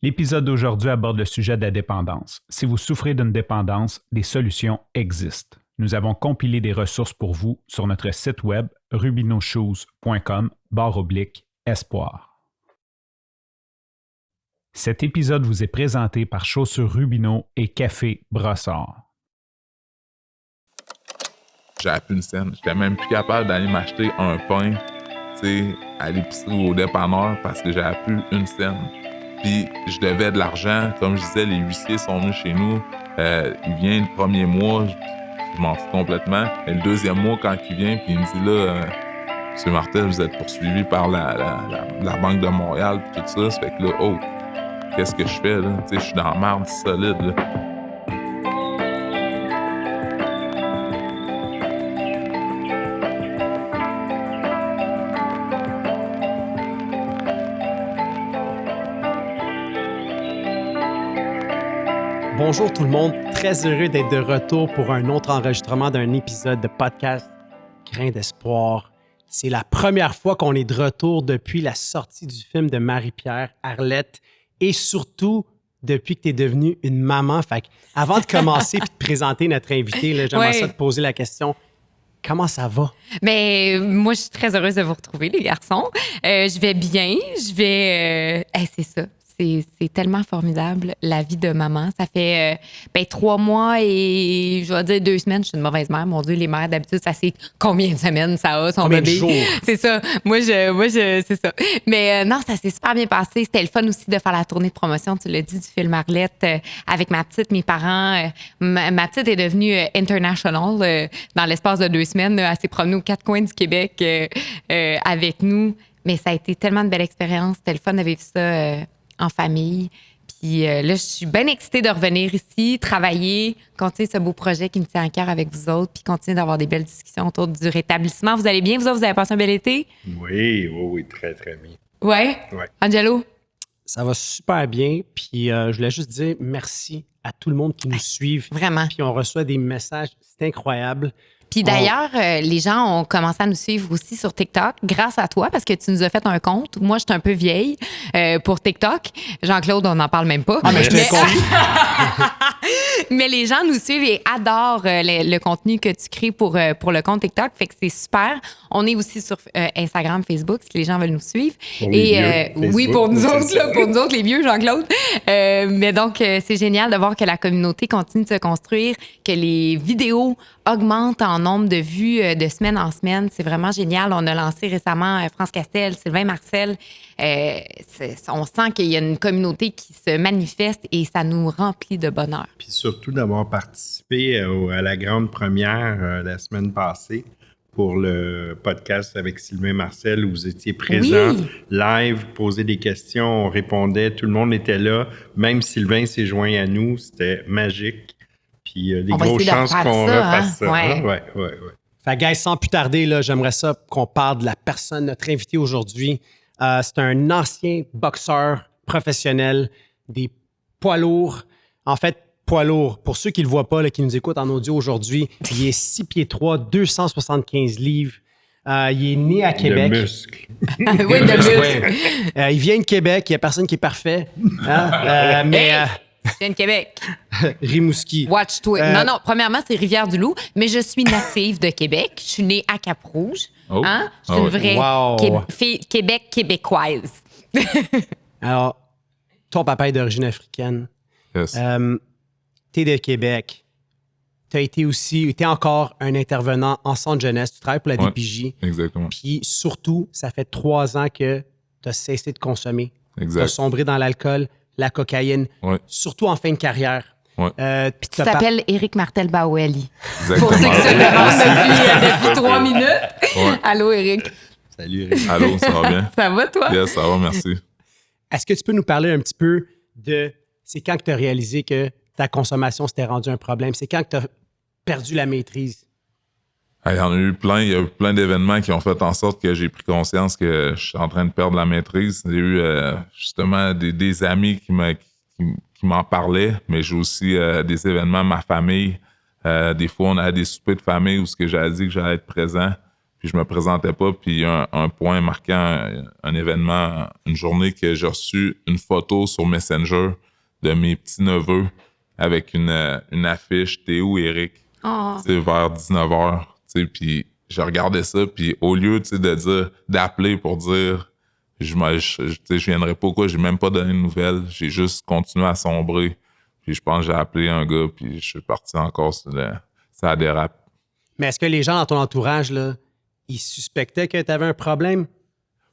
L'épisode d'aujourd'hui aborde le sujet de la dépendance. Si vous souffrez d'une dépendance, des solutions existent. Nous avons compilé des ressources pour vous sur notre site web rubinoshoes.com/espoir. Cet épisode vous est présenté par Chaussures Rubino et Café Brossard. J'avais plus une scène. J'étais même plus capable d'aller m'acheter un pain, à l'épicerie ou au dépanneur parce que j'avais plus une scène. Puis je devais de l'argent. Comme je disais, les huissiers sont venus chez nous. Il vient le premier mois, je m'en fous complètement. Et le deuxième mois, quand il vient, puis il me dit là, M. Martel, vous êtes poursuivi par la Banque de Montréal, puis tout ça. Ça fait que là, oh, qu'est-ce que je fais là? Je suis dans la merde solide là. Bonjour tout le monde, très heureux d'être de retour pour un autre enregistrement d'un épisode de podcast Grain d'espoir. C'est la première fois qu'on est de retour depuis la sortie du film de Marie-Pierre Arlette et surtout depuis que tu es devenue une maman. Fait que avant de commencer et de présenter notre invité, là, j'aimerais ça te poser la question. Comment ça va? Mais moi, je suis très heureuse de vous retrouver, les garçons. Je vais bien. C'est ça. C'est tellement formidable, la vie de maman. Ça fait 3 mois et, je vais dire 2 semaines, je suis une mauvaise mère. Mon Dieu, les mères, d'habitude, ça c'est combien de semaines ça a, son combien bébé? De jours? C'est ça. Moi, c'est ça. Mais non, ça s'est super bien passé. C'était le fun aussi de faire la tournée de promotion, tu l'as dit, du film Arlette avec ma petite, mes parents. Ma petite est devenue international dans l'espace de 2 semaines. Elle s'est promenée aux 4 coins du Québec avec nous. Mais ça a été tellement de belle expérience. C'était le fun de vivre ça en famille. Puis là, je suis bien excitée de revenir ici, travailler, continuer ce beau projet qui me tient à cœur avec vous autres, puis continuer d'avoir des belles discussions autour du rétablissement. Vous allez bien? Vous autres, vous avez passé un bel été? Oui, très, très bien. Ouais? Angelo? Ça va super bien. Puis je voulais juste dire merci à tout le monde qui nous suit. Vraiment. Puis on reçoit des messages. C'est incroyable. Puis d'ailleurs, les gens ont commencé à nous suivre aussi sur TikTok grâce à toi parce que tu nous as fait un compte. Moi, je suis un peu vieille pour TikTok. Jean-Claude, on n'en parle même pas. Ah, mais je te compte. Mais les gens nous suivent et adorent le contenu que tu crées pour le compte TikTok. Fait que c'est super. On est aussi sur Instagram, Facebook, si les gens veulent nous suivre. Pour les vieux, oui, pour nous Facebook, autres, là, pour nous autres, les vieux, Jean-Claude. Mais donc, c'est génial de voir que la communauté continue de se construire, que les vidéos augmentent en nombre de vues de semaine en semaine. C'est vraiment génial. On a lancé récemment France Castel, Sylvain Marcel. On sent qu'il y a une communauté qui se manifeste et ça nous remplit de bonheur. Puis surtout d'avoir participé à la grande première la semaine passée pour le podcast avec Sylvain Marcel où vous étiez présent, live, posez des questions, on répondait, tout le monde était là. Même Sylvain s'est joint à nous, c'était magique. Puis des grosses chances qu'on refasse ça. Ouais. Fait guys, sans plus tarder, là, j'aimerais ça qu'on parle de la personne, notre invité aujourd'hui. C'est un ancien boxeur professionnel, des poids lourds. En fait, poids lourd. Pour ceux qui ne le voient pas, là, qui nous écoutent en audio aujourd'hui, il est 6'3", 275 livres. Il est né à Québec. Le muscle. Oui, le muscle. Il vient de Québec. Il n'y a personne qui est parfait. Je viens de Québec. Rimouski. Watch toi. Non, premièrement, c'est Rivière-du-Loup, mais je suis native de Québec. Je suis née à Cap-Rouge. Oh. Hein? Je suis une vraie fille québécoise. Alors, ton papa est d'origine africaine. Yes. T'es de Québec. T'es encore un intervenant en centre jeunesse. Tu travailles pour la DPJ. Exactement. Puis surtout, ça fait 3 ans que t'as cessé de consommer. Exact. T'as sombré dans l'alcool, la cocaïne, surtout en fin de carrière. Ouais. Puis tu t'appelles Éric Martel Baweli. Exactement. Pour ceux qui se demandent depuis 3 minutes. Ouais. Allô, Éric. Salut, Éric. Allô, ça va bien? Ça va, toi? Yes, ça va, merci. Est-ce que tu peux nous parler un petit peu de c'est quand que tu as réalisé que ta consommation s'était rendue un problème? C'est quand que tu as perdu la maîtrise? Il y en a eu plein. Il y a eu plein d'événements qui ont fait en sorte que j'ai pris conscience que je suis en train de perdre la maîtrise. J'ai eu justement des amis qui m'en parlaient, mais j'ai aussi des événements, ma famille. Des fois, on a des soupers de famille où j'avais dit que j'allais être présent. puis je me présentais pas, puis il y a un point marquant, un événement, une journée que j'ai reçu une photo sur Messenger de mes petits-neveux avec une affiche « T'es où, Eric? » Oh. Tu sais, vers 19h, tu sais, puis je regardais ça, puis au lieu, tu sais, d'appeler pour dire je viendrai pas ou quoi, j'ai même pas donné de nouvelles, j'ai juste continué à sombrer, puis je pense que j'ai appelé un gars, puis je suis parti encore ça dérape. Mais est-ce que les gens dans ton entourage, là, ils suspectaient que tu avais un problème?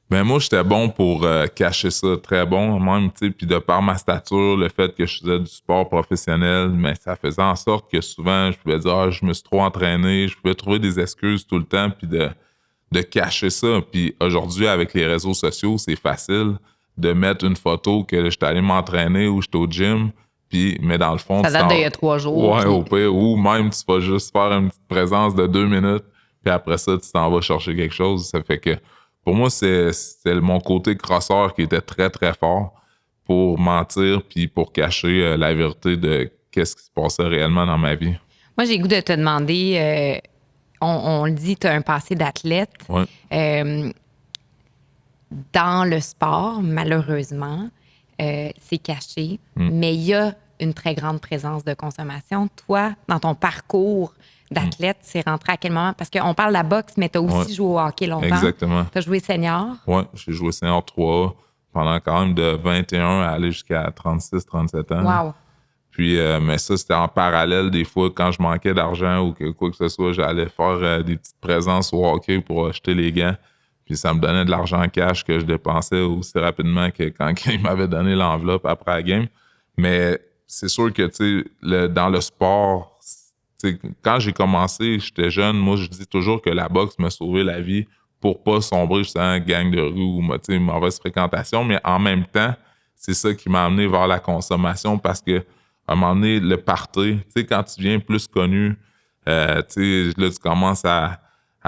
Ben moi, j'étais bon pour cacher ça, très bon même, tu sais, puis de par ma stature, le fait que je faisais du sport professionnel, mais ça faisait en sorte que souvent, je pouvais dire « je me suis trop entraîné », je pouvais trouver des excuses tout le temps, puis de cacher ça. Puis aujourd'hui, avec les réseaux sociaux, c'est facile de mettre une photo que j'étais allé m'entraîner ou j'étais au gym, puis, mais dans le fond... Ça date d'il y a 3 jours. Ouais, puis... au pire, ou même tu vas juste faire une petite présence de 2 minutes, puis après ça, tu t'en vas chercher quelque chose. Ça fait que pour moi, c'est mon côté crosseur qui était très, très fort pour mentir puis pour cacher la vérité de qu'est-ce qui se passait réellement dans ma vie. Moi, j'ai le goût de te demander, on le dit, tu as un passé d'athlète. Ouais. Dans le sport, malheureusement, c'est caché, mais il y a une très grande présence de consommation. Toi, dans ton parcours d'athlète, c'est rentré à quel moment? Parce qu'on parle de la boxe, mais tu as aussi joué au hockey longtemps. Exactement. Tu as joué senior. Oui, j'ai joué senior 3 pendant quand même de 21 à aller jusqu'à 36, 37 ans. Wow. Puis, mais ça, c'était en parallèle. Des fois, quand je manquais d'argent ou quoi que ce soit, j'allais faire des petites présences au hockey pour acheter les gants. Puis ça me donnait de l'argent en cash que je dépensais aussi rapidement que quand il m'avait donné l'enveloppe après la game. Mais c'est sûr que, tu sais, dans le sport, quand j'ai commencé, j'étais jeune, moi, je dis toujours que la boxe m'a sauvé la vie pour pas sombrer justement gang de rue ou mauvaise fréquentation. Mais en même temps, c'est ça qui m'a amené vers la consommation parce que à un moment donné, le party, tu sais, quand tu viens plus connu, tu sais, là, tu commences à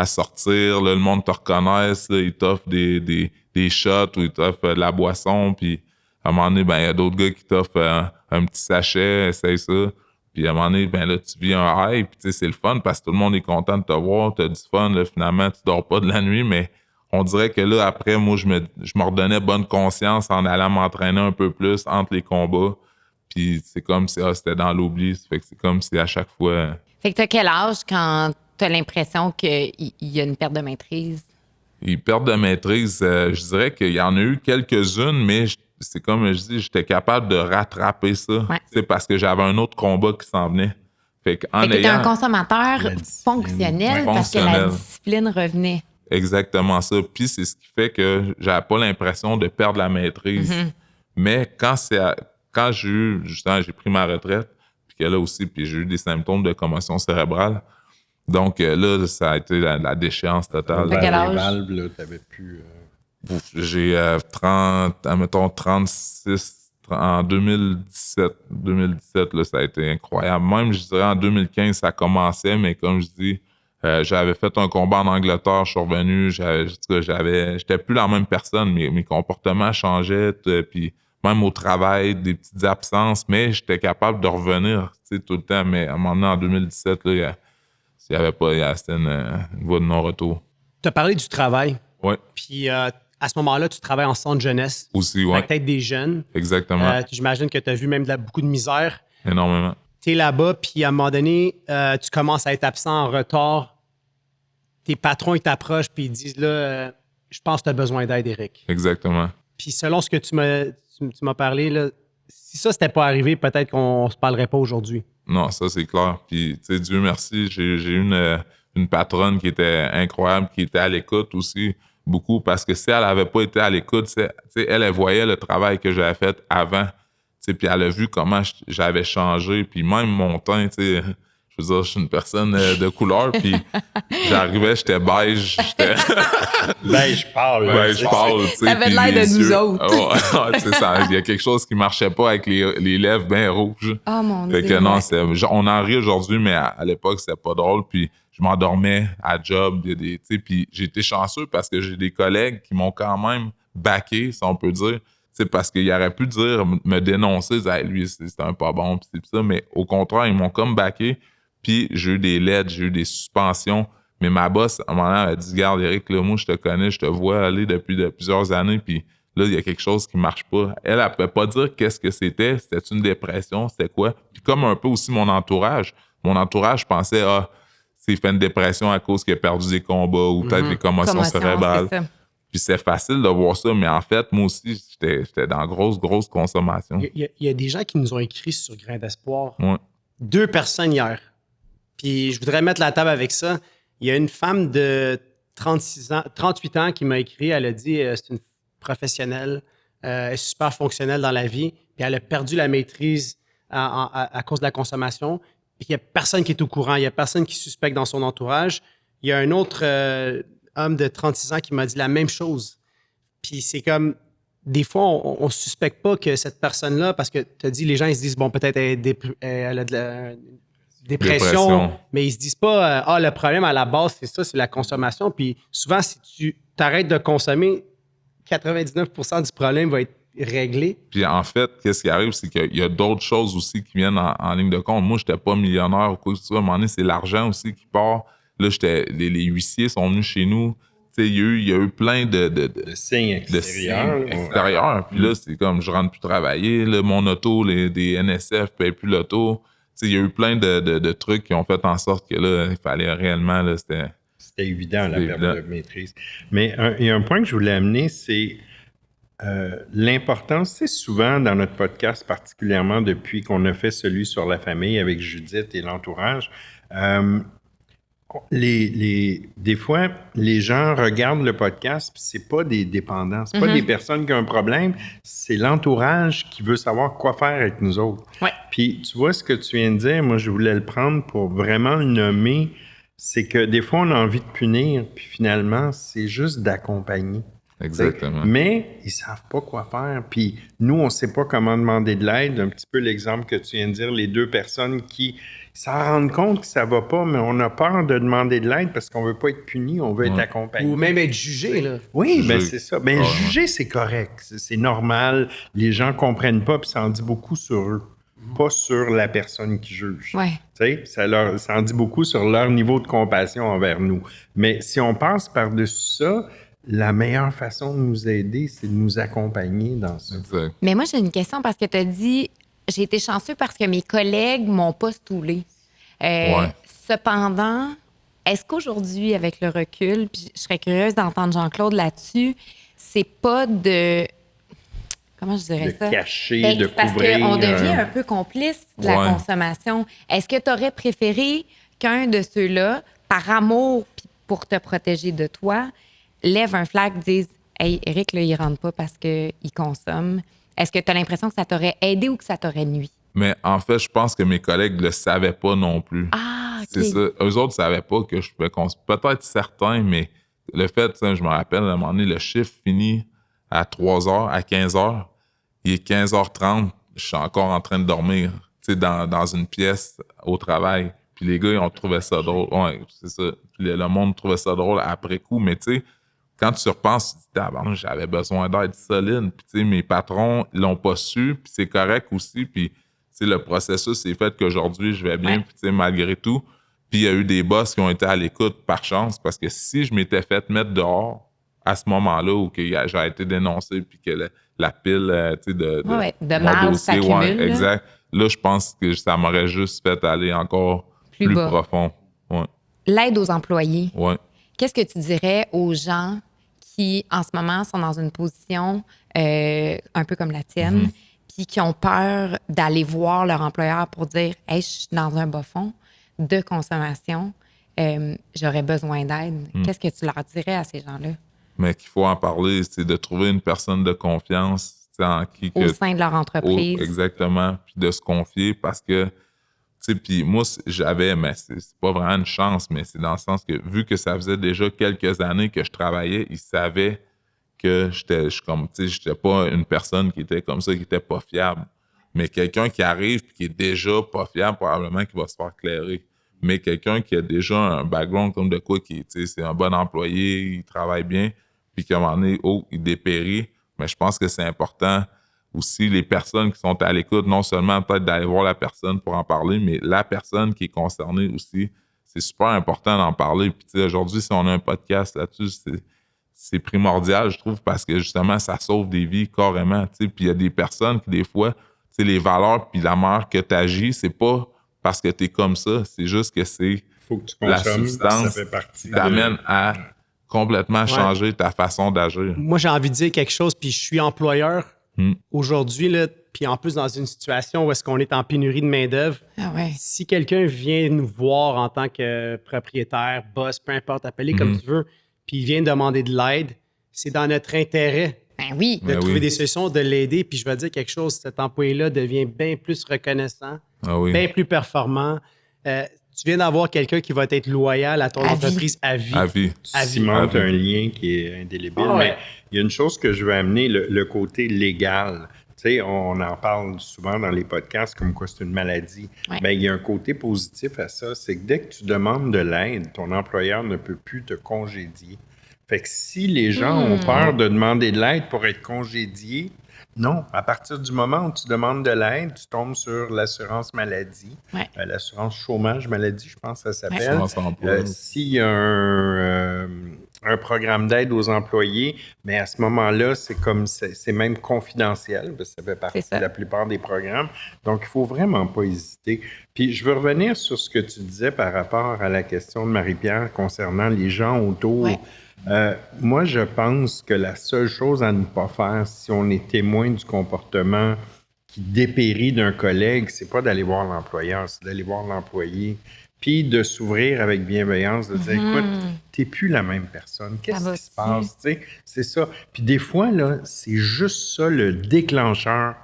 sortir, là, le monde te reconnaisse, là, ils t'offrent des shots ou ils t'offrent de la boisson, puis à un moment donné, ben, il y a d'autres gars qui t'offrent un petit sachet, essaye ça. Puis à un moment donné, ben là, tu vis un hype, puis tu sais, c'est le fun parce que tout le monde est content de te voir, t'as du fun, là, finalement, tu dors pas de la nuit, mais on dirait que là, après, moi, je me redonnais bonne conscience en allant m'entraîner un peu plus entre les combats. Puis c'est comme si c'était dans l'oubli. Ça fait que c'est comme si à chaque fois... Fait que t'as quel âge quand t'as l'impression qu'il y a une perte de maîtrise? Une perte de maîtrise, je dirais qu'il y en a eu quelques-unes, mais c'est comme je dis, j'étais capable de rattraper ça. Ouais. C'est parce que j'avais un autre combat qui s'en venait. Fait que t'es un consommateur fonctionnel parce que la discipline revenait. Exactement ça. Puis c'est ce qui fait que j'avais pas l'impression de perdre la maîtrise. Mm-hmm. Mais quand j'ai pris ma retraite, puis que là aussi, puis j'ai eu des symptômes de commotion cérébrale. Donc là, ça a été la déchéance totale. À quel âge? Les valves, là, t'avais plus... J'ai 36 en 2017. 2017, là, ça a été incroyable. Même, je dirais, en 2015, ça commençait, mais comme je dis, j'avais fait un combat en Angleterre, je suis revenu, j'étais plus la même personne, mes comportements changeaient, puis même au travail, des petites absences, mais j'étais capable de revenir, tu sais, tout le temps. Mais à un moment donné, en 2017, là, c'était une voie de non-retour. Tu as parlé du travail. Oui. Puis à ce moment-là, tu travailles en centre jeunesse. Aussi, oui. Avec peut-être des jeunes. Exactement. J'imagine que tu as vu même beaucoup de misère. Énormément. Tu es là-bas, puis à un moment donné, tu commences à être absent en retard. Tes patrons, ils t'approchent, puis ils disent là, je pense que tu as besoin d'aide, Eric. Exactement. Puis selon ce que tu m'as parlé, là, si ça, c'était pas arrivé, peut-être qu'on se parlerait pas aujourd'hui. Non, ça, c'est clair. Puis, tu sais, Dieu merci, j'ai eu une patronne qui était incroyable, qui était à l'écoute aussi, beaucoup, parce que si elle avait pas été à l'écoute, tu sais, elle voyait le travail que j'avais fait avant, tu sais, puis elle a vu comment j'avais changé, puis même mon teint, tu sais, je veux dire, je suis une personne de couleur, puis j'arrivais, j'étais beige, Beige pâle. Beige pâle, tu sais. T'avais l'air de nous autres. Ouais, c'est ça. Il y a quelque chose qui marchait pas avec les lèvres bien rouges. Oh mon Fait Dieu. que non, on en rit aujourd'hui, mais à l'époque, c'était pas drôle. Puis je m'endormais à job. Tu sais, puis j'ai été chanceux parce que j'ai des collègues qui m'ont quand même backé, si on peut dire. Tu sais, parce qu'ils auraient pu me dénoncer, dire, hey, lui, c'est un pas bon, puis c'est ça. Mais au contraire, ils m'ont comme backé. Puis j'ai eu des lettres, j'ai eu des suspensions. Mais ma boss, à un moment donné, elle a dit, regarde, Eric, là, moi, je te connais, je te vois aller depuis plusieurs années, puis là, il y a quelque chose qui marche pas. Elle ne pouvait pas dire qu'est-ce que c'était. C'était une dépression, c'était quoi? Puis comme un peu aussi mon entourage pensait, il fait une dépression à cause qu'il a perdu des combats ou peut-être des commotions cérébrales. C'est ça. Puis c'est facile de voir ça, mais en fait, moi aussi, j'étais dans grosse consommation. Il y a des gens qui nous ont écrit sur Grain d'Espoir. Ouais. 2 personnes hier. Puis je voudrais mettre la table avec ça. Il y a une femme de 38 ans qui m'a écrit. Elle a dit c'est une professionnelle, elle est super fonctionnelle dans la vie. Puis elle a perdu la maîtrise à cause de la consommation. Puis il n'y a personne qui est au courant. Il n'y a personne qui suspecte dans son entourage. Il y a un autre homme de 36 ans qui m'a dit la même chose. Puis c'est comme, des fois, on ne suspecte pas que cette personne-là, parce que tu as dit, les gens, ils se disent, bon, peut-être elle a de la dépression, mais ils se disent pas, le problème à la base, c'est ça, c'est la consommation. Puis souvent, si tu t'arrêtes de consommer, 99% du problème va être réglé. Puis en fait, qu'est-ce qui arrive, c'est qu'il y a d'autres choses aussi qui viennent en ligne de compte. Moi, je n'étais pas millionnaire ou quoi que ce soit. À un moment donné, c'est l'argent aussi qui part. Là, les huissiers sont venus chez nous. Il y a eu plein de signes extérieurs. Puis là, c'est comme, je rentre plus travailler. Là, mon auto, des NSF ne payent plus l'auto. Il y a eu plein de trucs qui ont fait en sorte que là, il fallait réellement, là, c'était évident, la perte de maîtrise. Mais il y a un point que je voulais amener, c'est l'importance, c'est souvent dans notre podcast, particulièrement depuis qu'on a fait celui sur la famille avec Judith et l'entourage, des fois, les gens regardent le podcast, puis c'est pas des dépendants, c'est pas des personnes qui ont un problème, c'est l'entourage qui veut savoir quoi faire avec nous autres. Ouais. Puis tu vois ce que tu viens de dire, moi je voulais le prendre pour vraiment le nommer, c'est que des fois on a envie de punir, puis finalement c'est juste d'accompagner. Exactement. Mais ils savent pas quoi faire. Puis nous, on sait pas comment demander de l'aide. Un petit peu l'exemple que tu viens de dire, les 2 personnes qui s'en rendent compte que ça va pas, mais on a peur de demander de l'aide parce qu'on veut pas être puni, on veut être accompagné. Ou même être jugé, là. Oui, ben c'est ça. Ben juger, c'est correct. C'est normal. Les gens comprennent pas, puis ça en dit beaucoup sur eux, pas sur la personne qui juge. Ouais. Tu sais, ça en dit beaucoup sur leur niveau de compassion envers nous. Mais si on passe par-dessus ça, la meilleure façon de nous aider, c'est de nous accompagner dans ça. Exact. Mais moi, j'ai une question parce que tu as dit, j'ai été chanceux parce que mes collègues m'ont pas stoulé. Cependant, est-ce qu'aujourd'hui, avec le recul, puis je serais curieuse d'entendre Jean-Claude là-dessus, c'est pas de... Comment je dirais ça? De cacher, de parce couvrir. Parce qu'on devient un peu complice de la consommation. Est-ce que tu aurais préféré qu'un de ceux-là, par amour puis pour te protéger de toi, lève un flag, dise « Hey, Eric, là, il rentre pas parce qu'il consomme. » Est-ce que tu as l'impression que ça t'aurait aidé ou que ça t'aurait nuit? Mais en fait, je pense que mes collègues le savaient pas non plus. Ah, OK. C'est ça. Eux autres ne savaient pas que je pouvais consommer. Peut-être certains, mais le fait, je me rappelle, à un moment donné, le chiffre finit à 3h, à 15h. Il est 15h30, je suis encore en train de dormir, dans une pièce au travail. Puis les gars, ils ont trouvé ça drôle. Ouais, c'est ça. Puis le monde trouvait ça drôle après coup, mais tu sais, quand tu repenses, tu te dis, j'avais besoin d'aide solide. Puis, mes patrons l'ont pas su, puis c'est correct aussi. Puis, le processus est fait qu'aujourd'hui, je vais bien, puis, malgré tout. Puis, il y a eu des boss qui ont été à l'écoute par chance, parce que si je m'étais fait mettre dehors à ce moment-là, où j'ai été dénoncé, puis que la pile, de mal s'accumule. Exact. Là, je pense que ça m'aurait juste fait aller encore plus profond. Ouais. L'aide aux employés. Ouais. Qu'est-ce que tu dirais aux gens qui, en ce moment, sont dans une position un peu comme la tienne, puis qui ont peur d'aller voir leur employeur pour dire « Hey, je suis dans un bas fond de consommation, j'aurais besoin d'aide. » Qu'est-ce que tu leur dirais à ces gens-là? Mais qu'il faut en parler, c'est de trouver une personne de confiance en qui... Au sein de leur entreprise. Exactement, puis de se confier parce que puis moi, j'avais, mais c'est pas vraiment une chance, mais c'est dans le sens que vu que ça faisait déjà quelques années que je travaillais, ils savaient que j'étais pas une personne qui était comme ça, qui était pas fiable. Mais quelqu'un qui arrive et qui est déjà pas fiable, probablement qu'il va se faire clairer. Mais quelqu'un qui a déjà un background comme de quoi, c'est un bon employé, il travaille bien, puis qu'à un moment donné, il dépérit, mais je pense que c'est important aussi les personnes qui sont à l'écoute, non seulement peut-être d'aller voir la personne pour en parler, mais la personne qui est concernée aussi, c'est super important d'en parler. Puis aujourd'hui, si on a un podcast là-dessus, c'est primordial, je trouve, parce que justement, ça sauve des vies carrément. Puis il y a des personnes qui, des fois, les valeurs puis la manière que tu agis, c'est pas parce que tu es comme ça, c'est juste que c'est Faut que tu la consommes, substance ça fait partie qui t'amène à complètement changer ta façon d'agir. Moi, j'ai envie de dire quelque chose, puis je suis employeur aujourd'hui, là, puis en plus dans une situation où est-ce qu'on est en pénurie de main-d'œuvre. Ah ouais. Si quelqu'un vient nous voir en tant que propriétaire, boss, peu importe, appelez comme tu veux, puis il vient demander de l'aide, c'est dans notre intérêt Ben oui. de trouver des solutions, de l'aider. Puis je vais dire quelque chose, cet employé-là devient bien plus reconnaissant, bien plus performant. Tu viens d'avoir quelqu'un qui va être loyal à ton entreprise à vie. À vie. Tu cimentes un lien qui est indélébile. Mais il y a une chose que je veux amener, le côté légal. Tu sais, on en parle souvent dans les podcasts comme quoi c'est une maladie. Ouais. Bien, il y a un côté positif à ça, c'est que dès que tu demandes de l'aide, ton employeur ne peut plus te congédier. Fait que si les gens ont peur de demander de l'aide pour être congédiés, non. À partir du moment où tu demandes de l'aide, tu tombes sur l'assurance maladie, l'assurance chômage maladie, je pense que ça s'appelle. S'il y a un programme d'aide aux employés, mais à ce moment-là, c'est même confidentiel, parce que ça fait partie de la plupart des programmes. Donc, il ne faut vraiment pas hésiter. Puis, je veux revenir sur ce que tu disais par rapport à la question de Marie-Pierre concernant les gens autour. Ouais. Moi, je pense que la seule chose à ne pas faire si on est témoin du comportement qui dépérit d'un collègue, c'est pas d'aller voir l'employeur, c'est d'aller voir l'employé, puis de s'ouvrir avec bienveillance, de dire écoute, t'es plus la même personne, qu'est-ce qui se passe, tu sais, c'est ça. Puis des fois là, c'est juste ça le déclencheur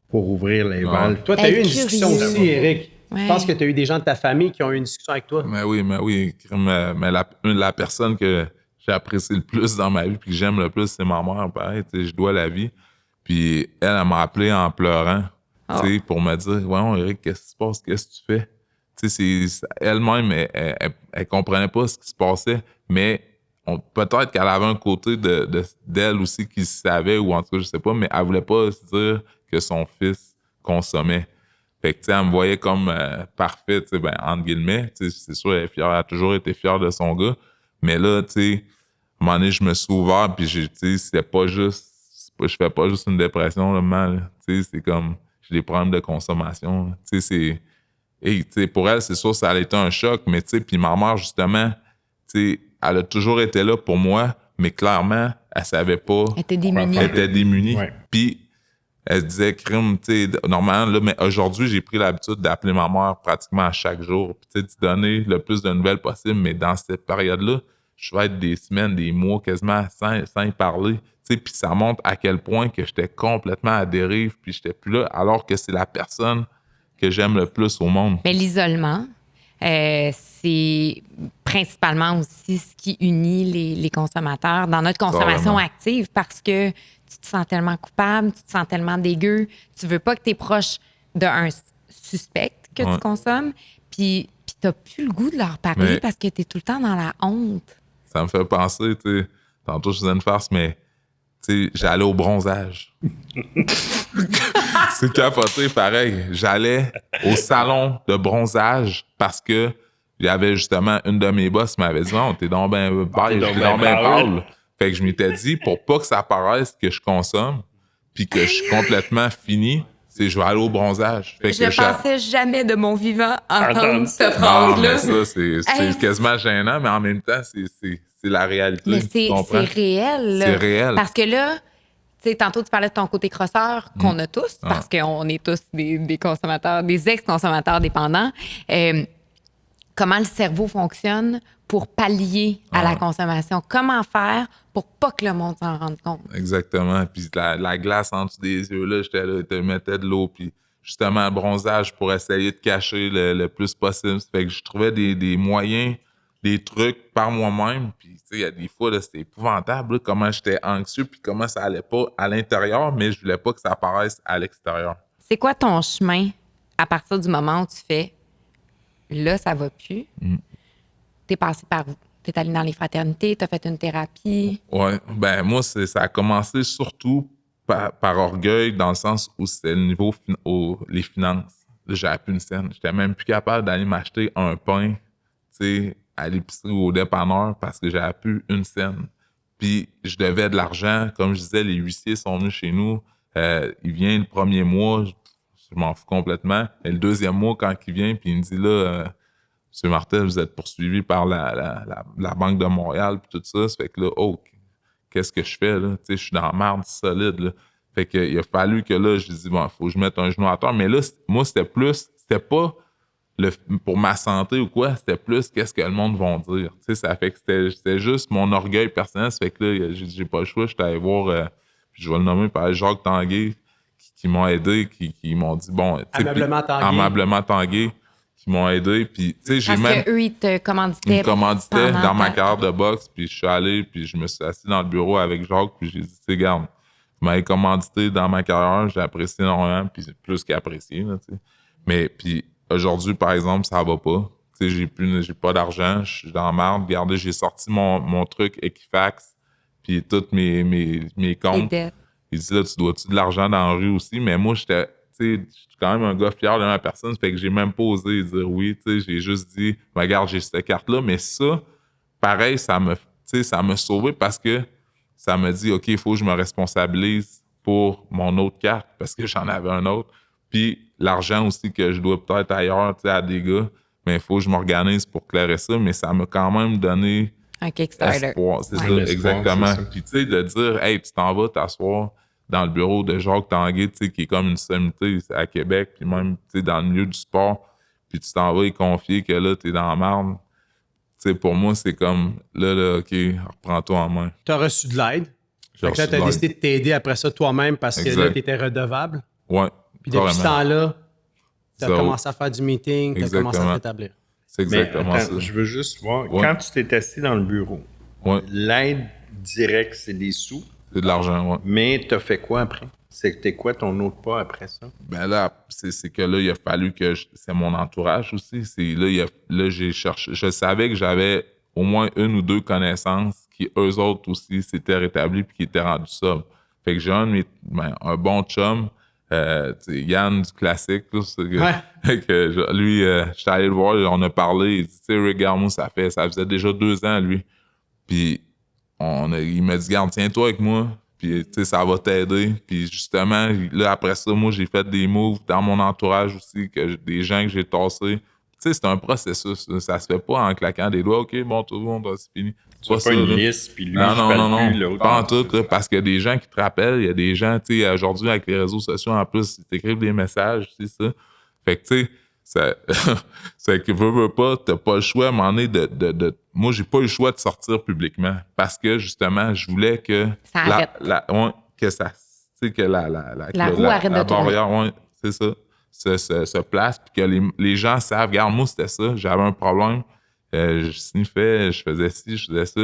pour ouvrir les valves. Toi, tu as eu une discussion aussi, Éric. Ouais. Je pense que tu as eu des gens de ta famille qui ont eu une discussion avec toi. Mais oui. Mais la personne que j'apprécie le plus dans ma vie puis que j'aime le plus, c'est ma mère. Pareil, je dois la vie. Puis elle m'a appelé en pleurant pour me dire « Ouais, Éric, qu'est-ce qui se passe? Qu'est-ce que tu fais? » Elle-même, elle comprenait pas ce qui se passait, mais peut-être qu'elle avait un côté d'elle aussi qui savait, ou en tout cas, je sais pas, mais elle voulait pas se dire que son fils consommait. Fait que, elle me voyait comme parfait, entre guillemets. C'est sûr, elle a toujours été fière de son gars. Mais là, à un moment donné, je me suis ouvert, puis c'était pas juste... Je fais pas juste une dépression, là, mal. C'est comme... J'ai des problèmes de consommation. Pour elle, c'est sûr, ça a été un choc, mais puis ma mère, justement, elle a toujours été là pour moi, mais clairement, elle savait pas... Elle était démunie. Elle était démunie. Ouais. Puis... Elle se disait, crime, normalement, là, mais aujourd'hui, j'ai pris l'habitude d'appeler ma mère pratiquement à chaque jour. Puis, de donner le plus de nouvelles possible, mais dans cette période-là, je vais être des semaines, des mois quasiment sans y parler. Puis ça montre à quel point que j'étais complètement à dérive, puis j'étais plus là, alors que c'est la personne que j'aime le plus au monde. Mais l'isolement, c'est principalement aussi ce qui unit les consommateurs dans notre consommation active, parce que tu te sens tellement coupable, tu te sens tellement dégueu, tu veux pas que tes proches d'un suspect que tu consommes, puis t'as plus le goût de leur parler parce que t'es tout le temps dans la honte. Ça me fait penser, tantôt je faisais une farce, mais j'allais au bronzage. C'est capoté, pareil. J'allais au salon de bronzage parce que il y avait justement une de mes boss qui m'avait dit « Non, t'es donc ben beige, t'es donc ben pâle. » Fait que je m'étais dit, pour pas que ça paraisse que je consomme puis que je suis complètement fini, je vais aller au bronzage. Fait que je pensais jamais de mon vivant entendre cette phrase-là. Ça, c'est quasiment gênant, mais en même temps, c'est la réalité. Mais c'est réel. Là. C'est réel. Parce que là, tantôt, tu parlais de ton côté crosseur qu'on a tous, parce qu'on est tous des consommateurs, des ex-consommateurs dépendants. Comment le cerveau fonctionne pour pallier à la consommation? Comment faire pour pas que le monde s'en rende compte? Exactement. Puis la glace en dessous des yeux, là, j'étais là, je te mettais de l'eau, puis justement, le bronzage pour essayer de cacher le plus possible. Fait que je trouvais des moyens, des trucs par moi-même. Puis, il y a des fois, là, c'était épouvantable, là, comment j'étais anxieux, puis comment ça allait pas à l'intérieur, mais je voulais pas que ça apparaisse à l'extérieur. C'est quoi ton chemin à partir du moment où tu fais là, ça va plus? T'es passé par où? T'es allé dans les fraternités, t'as fait une thérapie? Ouais, ben moi, ça a commencé surtout par orgueil, dans le sens où c'était le niveau les finances. Là, j'avais plus une scène. J'étais même plus capable d'aller m'acheter un pain sais, à l'épicerie ou au dépanneur parce que j'avais plus une scène. Puis je devais de l'argent. Comme je disais, les huissiers sont venus chez nous. Il vient le premier mois, je m'en fous complètement. Et le deuxième mois, quand il vient, puis il me dit là, M. Martel, vous êtes poursuivi par la Banque de Montréal, puis tout ça. Ça fait que là, qu'est-ce que je fais là? Tu sais, je suis dans la merde solide, là. Fait que il a fallu que là, je dis, bon, il faut que je mette un genou à terre. Mais là, moi, c'était pas pour ma santé ou quoi, c'était plus qu'est-ce que le monde va dire. Tu sais, ça fait que c'était juste mon orgueil personnel. Ça fait que là, j'ai pas le choix. J'étais allé voir, puis je vais le nommer par Jacques Tanguay, qui m'ont aidé, qui m'ont dit, bon... Aimablement Tanguay, qui m'ont aidé. Puis, tu sais, j'ai même... Parce qu'eux, ils te commanditaient. Ils me commanditaient dans ma carrière de boxe. Puis je suis allé, puis je me suis assis dans le bureau avec Jacques, puis j'ai dit, tu sais, garde, vous m'avez commandité dans ma carrière, j'ai apprécié énormément, puis c'est plus qu'apprécié, là, tu sais. Mais, puis... Aujourd'hui, par exemple, ça va pas. Tu sais, j'ai pas d'argent, je suis dans la merde. Regardez, j'ai sorti mon truc Equifax, puis tous mes comptes. Il dit là, tu dois-tu de l'argent dans la rue aussi? Mais moi, je suis quand même un gars fier de ma personne, ça fait que j'ai même pas osé dire oui. Tu sais, j'ai juste dit, regarde, j'ai cette carte-là. Mais ça, pareil, ça m'a sauvé parce que ça me dit, OK, il faut que je me responsabilise pour mon autre carte parce que j'en avais un autre. Puis l'argent aussi que je dois peut-être ailleurs, tu sais, à des gars, mais il faut que je m'organise pour clairer ça, mais ça m'a quand même donné un Kickstarter. Espoir. C'est ça, exactement. Puis tu sais, de dire, hey, tu t'en vas t'asseoir dans le bureau de Jacques Tanguay, tu sais, qui est comme une sommité à Québec, puis même, tu sais, dans le milieu du sport, puis tu t'en vas y confier que là, t'es dans la merde. Tu sais, pour moi, c'est comme, là, OK, reprends-toi en main. Tu as reçu de l'aide. Fait que là, tu as décidé de t'aider après ça toi-même parce que là, tu étais redevable. Ouais. Puis depuis ce temps-là, tu as commencé à faire du meeting, tu as commencé à t'établir. C'est exactement ça. Je veux juste voir, quand tu t'es assis dans le bureau, l'aide directe, c'est des sous. C'est de l'argent, oui. Mais tu as fait quoi après? C'était quoi ton autre pas après ça? Ben là, c'est que là, il a fallu que... c'est mon entourage aussi. Là, j'ai cherché... Je savais que j'avais au moins une ou deux connaissances qui, eux autres aussi, s'étaient rétablis puis qui étaient rendus sobres. Fait que j'ai un bon chum... Yann du classique, là, lui, j'étais allé le voir, on a parlé, il dit, tu sais, regarde-moi, ça faisait déjà 2 ans, lui. Puis il m'a dit, garde, tiens-toi avec moi, puis tu sais, ça va t'aider. Puis justement, là, après ça, moi, j'ai fait des moves dans mon entourage aussi, des gens que j'ai tassés. Tu sais, c'est un processus, là. Ça se fait pas en claquant des doigts, OK, bon, tout le monde, c'est fini. C'est pas une liste, puis lui, non, pas en tout, là, parce qu'il y a des gens qui te rappellent, il y a des gens, tu sais, aujourd'hui, avec les réseaux sociaux, en plus, ils t'écrivent des messages, tu sais, ça. Fait que, tu sais, c'est que veux pas, t'as pas le choix à un moment donné moi, j'ai pas eu le choix de sortir publiquement, parce que, justement, je voulais que... Ça arrête. Que ça, tu sais, que la roue arrête de tourner. Barrière, c'est ça, se place, puis que les gens savent, regarde, moi, c'était ça, j'avais un problème, je sniffais, je faisais ci, je faisais ça.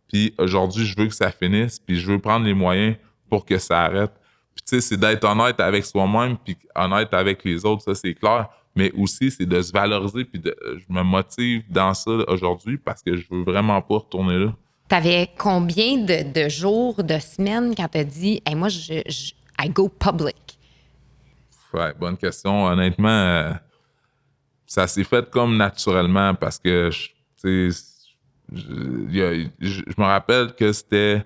Puis aujourd'hui, je veux que ça finisse, puis je veux prendre les moyens pour que ça arrête. Puis tu sais, c'est d'être honnête avec soi-même, puis honnête avec les autres, ça c'est clair. Mais aussi, c'est de se valoriser, puis je me motive dans ça aujourd'hui parce que je veux vraiment pas retourner là. T'avais combien de jours, de semaines quand t'as dit hey, « moi, I go public ». Ouais, bonne question. Honnêtement, ça s'est fait comme naturellement parce que, tu sais, je me rappelle que c'était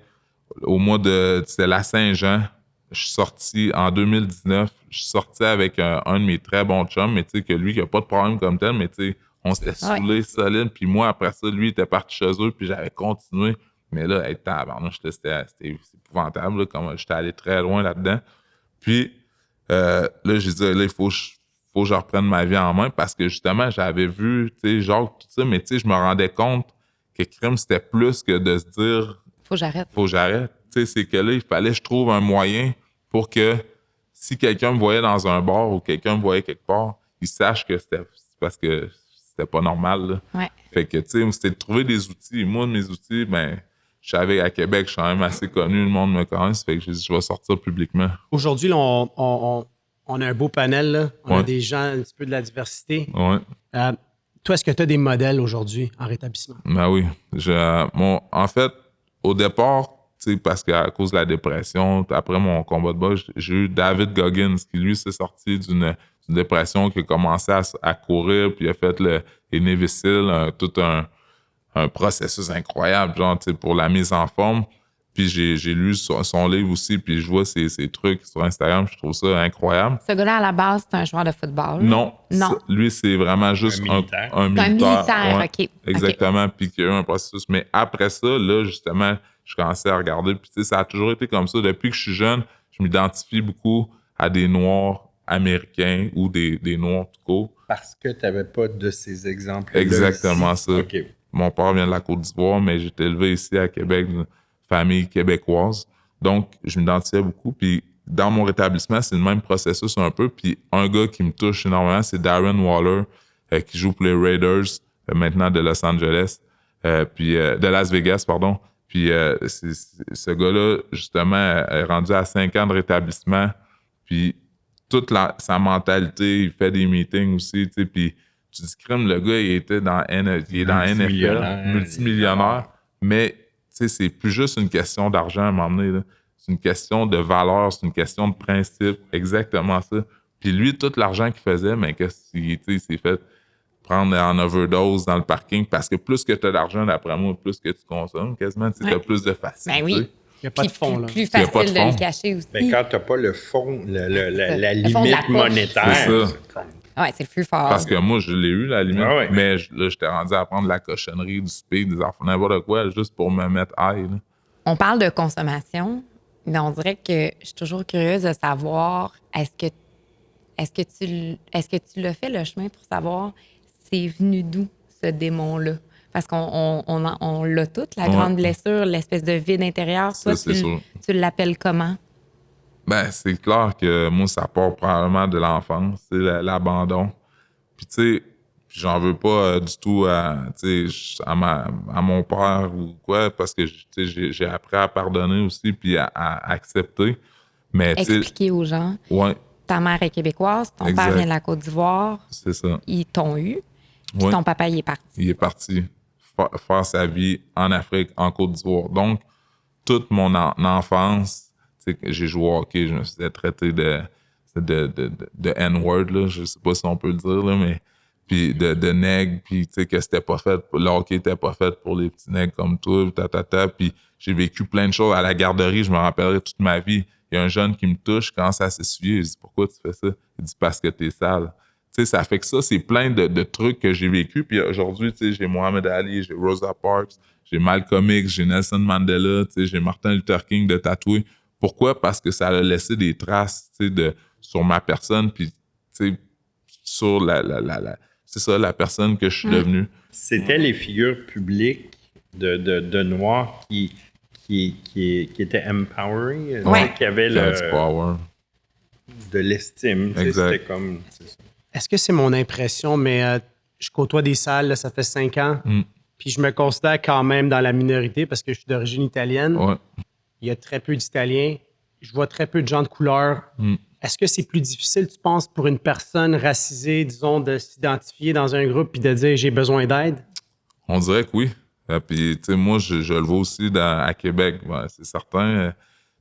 c'était la Saint-Jean. Je suis sorti en 2019. Je suis sorti avec un de mes très bons chums, mais tu sais, que lui, qui a pas de problème comme tel, mais tu sais, on s'était saoulés solide. Puis moi, après ça, lui, il était parti chez eux, puis j'avais continué. Mais là, c'était épouvantable, là, comme j'étais allé très loin là-dedans. Puis là, j'ai dit, là, il faut que je reprenne ma vie en main parce que justement, j'avais vu, tu sais, Jacques, tout ça, mais tu sais, je me rendais compte que crime, c'était plus que de se dire Faut que j'arrête. Tu sais, c'est que là, il fallait que je trouve un moyen pour que si quelqu'un me voyait dans un bar ou quelqu'un me voyait quelque part, il sache que c'était parce que c'était pas normal, là. Ouais. Fait que, tu sais, c'était de trouver des outils. Moi, mes outils, ben, je savais à Québec, je suis quand même assez connu, le monde me connaît, fait que j'ai dit, je vais sortir publiquement. Aujourd'hui, là, on a un beau panel, là. On a des gens, un petit peu de la diversité. Ouais. Toi, est-ce que tu as des modèles aujourd'hui en rétablissement? Ben oui. En fait, au départ, tu sais, parce qu'à cause de la dépression, après mon combat de boxe, j'ai eu David Goggins, qui lui s'est sorti d'une dépression, qui a commencé à courir, puis il a fait les Navy Seals, tout un processus incroyable, genre, tu sais, pour la mise en forme. Puis j'ai lu son livre aussi, puis je vois ses trucs sur Instagram, je trouve ça incroyable. Ce gars-là, à la base, c'est un joueur de football. Non. Non. Lui, c'est vraiment juste un militaire. C'est un militaire, ouais, OK. Exactement, puis qu'il y a eu un processus. Mais après ça, là, justement, je commençais à regarder, puis tu sais, ça a toujours été comme ça. Depuis que je suis jeune, je m'identifie beaucoup à des Noirs américains ou des Noirs tout court. Parce que tu n'avais pas de ces exemples. Exactement ça. OK. Mon père vient de la Côte d'Ivoire, mais j'ai été élevé ici à Québec, d'une famille québécoise. Donc, je m'identifiais beaucoup. Puis, dans mon rétablissement, c'est le même processus un peu. Puis, un gars qui me touche énormément, c'est Darren Waller, qui joue pour les Raiders, maintenant de Los Angeles, de Las Vegas, pardon. Puis, ce gars-là, justement, est rendu à 5 ans de rétablissement. Puis, toute sa mentalité, il fait des meetings aussi, tu sais, puis tu dis, crème, le gars, il est dans NFL, multimillionnaire, mais tu sais, c'est plus juste une question d'argent à m'emmener, là. C'est une question de valeur, c'est une question de principe, exactement ça. Puis lui, tout l'argent qu'il faisait, mais qu'est-ce qu'il s'est fait prendre en overdose dans le parking, parce que plus que tu as d'argent, d'après moi, plus que tu consommes, quasiment, tu as plus de facilité. Ben oui. Il n'y a pas de fond, là. Plus facile de le cacher aussi. Mais quand tu n'as pas le fond, la Le fond de la limite poche. monétaire. C'est ça. Ouais, c'est le plus fort. Parce que moi, je l'ai eu, la limite. Ah ouais. Mais là, j'étais rendu à prendre de la cochonnerie, du speed, des enfants, n'importe quoi, juste pour me mettre high. Là. On parle de consommation, mais on dirait que je suis toujours curieuse de savoir est-ce que tu l'as fait le chemin pour savoir c'est venu d'où ce démon-là? Parce qu'on l'a toute, la grande blessure, l'espèce de vide intérieur. Ça, Toi, c'est sûr. tu l'appelles comment? Ben, c'est clair que moi, ça part probablement de l'enfance, c'est l'abandon. Puis, tu sais, j'en veux pas du tout à mon père ou quoi, parce que j'ai appris à pardonner aussi, puis à accepter. Mais, tu sais, Expliquer aux gens. ouais, Ta mère est québécoise, ton Exact. père vient de la Côte d'Ivoire, c'est ça. ils t'ont eu, puis Ouais. ton papa, il est parti. Il est parti faire sa vie en Afrique, en Côte d'Ivoire. Donc, toute mon enfance, tu sais, j'ai joué au hockey, je me suis fait traiter de N-word, là, je sais pas si on peut le dire, là, mais puis de nègre, puis tu sais, que c'était pas fait, le hockey était pas fait pour les petits nègres comme toi, puis j'ai vécu plein de choses à la garderie, je me rappellerai toute ma vie. Il y a un jeune qui me touche, quand ça s'essuie, je dis, pourquoi tu fais ça? Il dit, parce que t'es sale. Tu sais, ça fait que ça, c'est plein de trucs que j'ai vécu. Puis aujourd'hui, tu sais, j'ai Mohamed Ali, j'ai Rosa Parks, j'ai Malcolm X, j'ai Nelson Mandela, tu sais, j'ai Martin Luther King de tatouer. Pourquoi? Parce que ça a laissé des traces, tu sais, sur ma personne, puis, tu sais, sur c'est ça, la personne que je suis devenu. C'était les figures publiques de Noirs qui étaient empowering, Ouais. qui avaient Du power. de l'estime. Tu sais, Exact. C'était comme... c'est ça. Est-ce que c'est mon impression, mais je côtoie des salles, là, ça fait 5 ans, puis je me considère quand même dans la minorité parce que je suis d'origine italienne. Ouais. Il y a très peu d'Italiens. Je vois très peu de gens de couleur. Est-ce que c'est plus difficile, tu penses, pour une personne racisée, disons, de s'identifier dans un groupe puis de dire « j'ai besoin d'aide » ? On dirait que oui. Puis, tu sais, moi, je le vois aussi à Québec. Ouais, c'est certain. Tu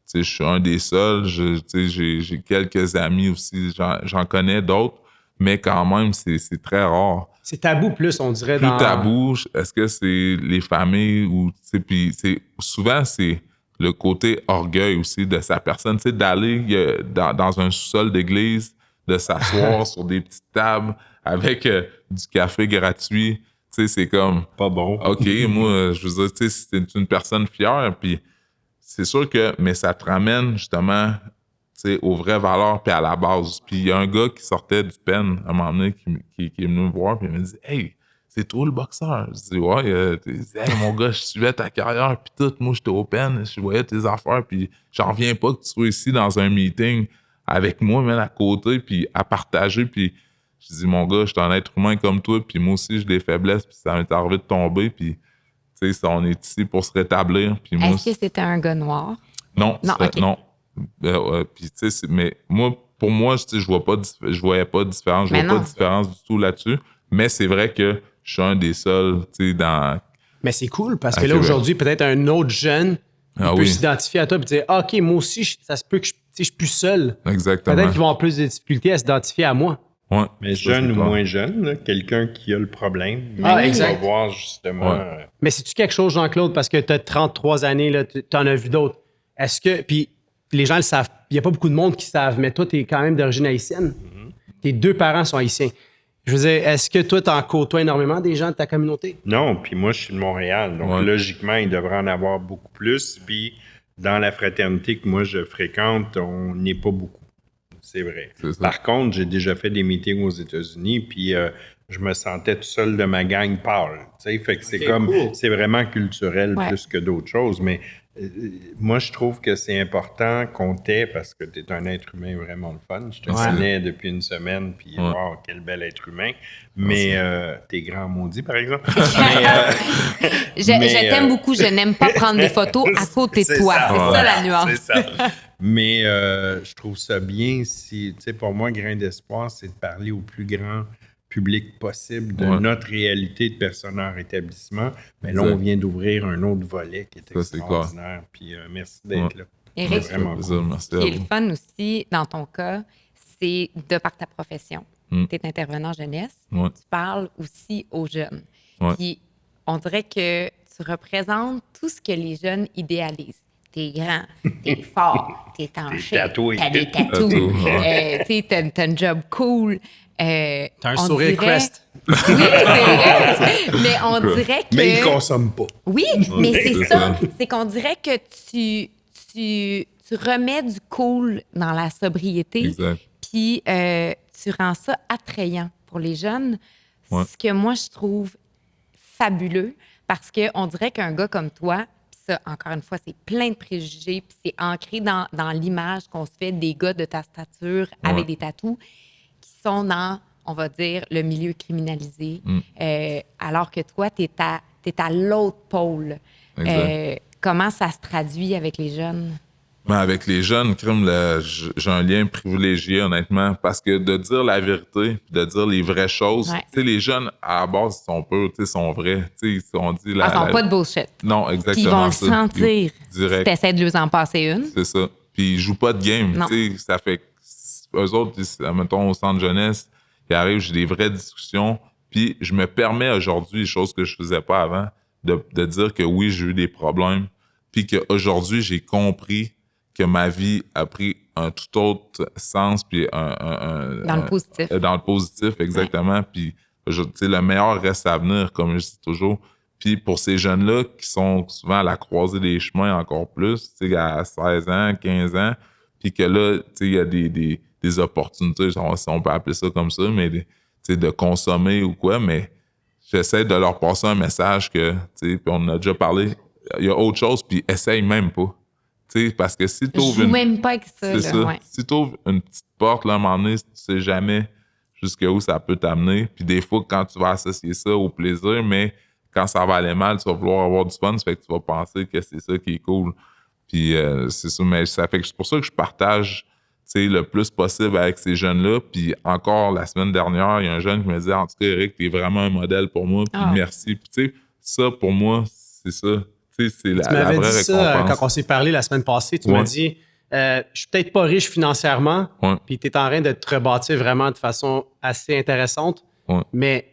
sais, je suis un des seuls. Tu sais, j'ai quelques amis aussi. J'en connais d'autres. Mais quand même, c'est très rare. C'est tabou plus, on dirait. Plus tabou, est-ce que c'est les familles ou... Tu sais, puis souvent, c'est le côté orgueil aussi de sa personne. Tu sais, d'aller dans un sous-sol d'église, de s'asseoir sur des petites tables avec du café gratuit. Tu sais, c'est comme... Pas bon. OK, moi, je veux dire, tu sais, c'est une personne fière, puis c'est sûr que... Mais ça te ramène, justement, tu sais, aux vraies valeurs, puis à la base. Puis il y a un gars qui sortait du pen, à un moment donné, qui est venu me voir, puis il m'a dit « Hey, c'est toi le boxeur? » Je dis « Ouais. » Il dit « Hey, mon gars, je suivais ta carrière, puis tout. Moi, j'étais au pen, je voyais tes affaires, puis j'en reviens pas que tu sois ici dans un meeting avec moi, même à côté, puis à partager, puis... » Je dis, mon gars, je suis un être humain comme toi, puis moi aussi, j'ai des faiblesses, puis ça m'est arrivé de tomber, puis, tu sais, on est ici pour se rétablir. Puis moi, Est-ce que c'était un gars noir? non, Non, OK. non. Puis, tu sais, mais moi, pour moi, tu sais, je voyais pas de différence, je Mais vois pas non. de différence du tout là-dessus, mais c'est vrai que je suis un des seuls, tu sais, dans... Mais c'est cool parce À que là, Québec. aujourd'hui, peut-être un autre jeune il peut s'identifier à toi et dire « OK, moi aussi, ça se peut que je suis plus seul. » Exactement. Peut-être qu'ils vont avoir plus de difficultés à s'identifier à moi. Ouais, Mais ça, jeune c'est ou clair. moins jeune, là, quelqu'un qui a le problème, exact. va voir justement... Ouais. Mais c'est-tu quelque chose, Jean-Claude, parce que tu as 33 années, tu en as vu d'autres. Est-ce que... Puis les gens le savent. Il n'y a pas beaucoup de monde qui savent, mais toi, tu es quand même d'origine haïtienne. Tes 2 parents sont haïtiens. Je veux dire, est-ce que toi, tu en côtoies énormément des gens de ta communauté? Non, puis moi, je suis de Montréal. Donc, logiquement, il devrait en avoir beaucoup plus. Puis, dans la fraternité que moi, je fréquente, on n'est pas beaucoup. C'est vrai. Par contre, j'ai déjà fait des meetings aux États-Unis, puis je me sentais tout seul de ma gang pâle. Tu sais, fait que c'est cool. C'est vraiment culturel plus que d'autres choses. Mais moi, je trouve que c'est important qu'on t'ait, parce que tu es un être humain vraiment le fun. Je te connais depuis une semaine, puis wow, quel bel être humain. Mais t'es grand maudit, par exemple. Je t'aime beaucoup. Je n'aime pas prendre des photos à côté de toi. C'est ça la nuance. C'est ça. Mais je trouve ça bien si, tu sais, pour moi, Grain d'espoir, c'est de parler au plus grand public possible de notre réalité de personnes hors établissement. Mais là, on vient d'ouvrir un autre volet qui est extraordinaire. Puis merci d'être là. Éric, vraiment cool. ce qui est le fun aussi, dans ton cas, c'est de par ta profession. Tu es intervenant jeunesse. Tu parles aussi aux jeunes. Puis on dirait que tu représentes tout ce que les jeunes idéalisent. T'es grand, t'es fort, t'es tanché, t'as des tatous, t'as un job cool. T'as un sourire Crest. Oui, c'est vrai. Mais on dirait que... Mais ils consomment pas. Oui, mais c'est ça. C'est qu'on dirait que tu remets du cool dans la sobriété. Puis tu rends ça attrayant pour les jeunes. Ce que moi, je trouve fabuleux parce qu'on dirait qu'un gars comme toi... Ça, encore une fois, c'est plein de préjugés, puis c'est ancré dans l'image qu'on se fait des gars de ta stature avec des tatous qui sont dans, on va dire, le milieu criminalisé, alors que toi, t'es à l'autre pôle. Comment ça se traduit avec les jeunes? Mais avec les jeunes, j'ai un lien privilégié, honnêtement, parce que de dire la vérité, de dire les vraies choses, tu sais, les jeunes, à la base, ils sont purs, tu sais, sont vrais. Tu sais, on dit ils sont pas de bullshit. Non, exactement. Puis ils vont le sentir direct. si t'essaies de leur en passer une. C'est ça. Puis ils jouent pas de game. Tu sais, ça fait... Eux autres, mettons, au centre jeunesse, ils arrivent, j'ai des vraies discussions, puis je me permets aujourd'hui, chose que je faisais pas avant, de dire que oui, j'ai eu des problèmes, puis qu'aujourd'hui, j'ai compris que ma vie a pris un tout autre sens, puis dans le positif. Dans le positif, exactement. Puis, tu sais, le meilleur reste à venir, comme je dis toujours. Puis pour ces jeunes-là qui sont souvent à la croisée des chemins encore plus, tu sais, à 16 ans, 15 ans, puis que là, tu sais, il y a des opportunités, si on peut appeler ça comme ça, mais tu sais, de consommer ou quoi, mais j'essaie de leur passer un message que, tu sais, puis on a déjà parlé, il y a autre chose, puis essaye même pas. T'sais, parce que si tu ouvres même pas avec ça. Là, ça. Ouais. Si tu ouvres une petite porte, là, à un moment donné, tu sais jamais jusqu'où ça peut t'amener. Puis des fois, quand tu vas associer ça au plaisir, mais quand ça va aller mal, tu vas vouloir avoir du fun, ça fait que tu vas penser que c'est ça qui est cool. Puis c'est ça, mais ça fait que c'est pour ça que je partage le plus possible avec ces jeunes-là. Puis encore, la semaine dernière, il y a un jeune qui me dit « En tout cas, Éric, t'es vraiment un modèle pour moi, puis merci. » Puis tu sais, ça, pour moi, c'est ça. C'est la vraie récompense. Ça, quand on s'est parlé la semaine passée, tu m'as dit je suis peut-être pas riche financièrement, puis tu es en train de te rebâtir vraiment de façon assez intéressante, mais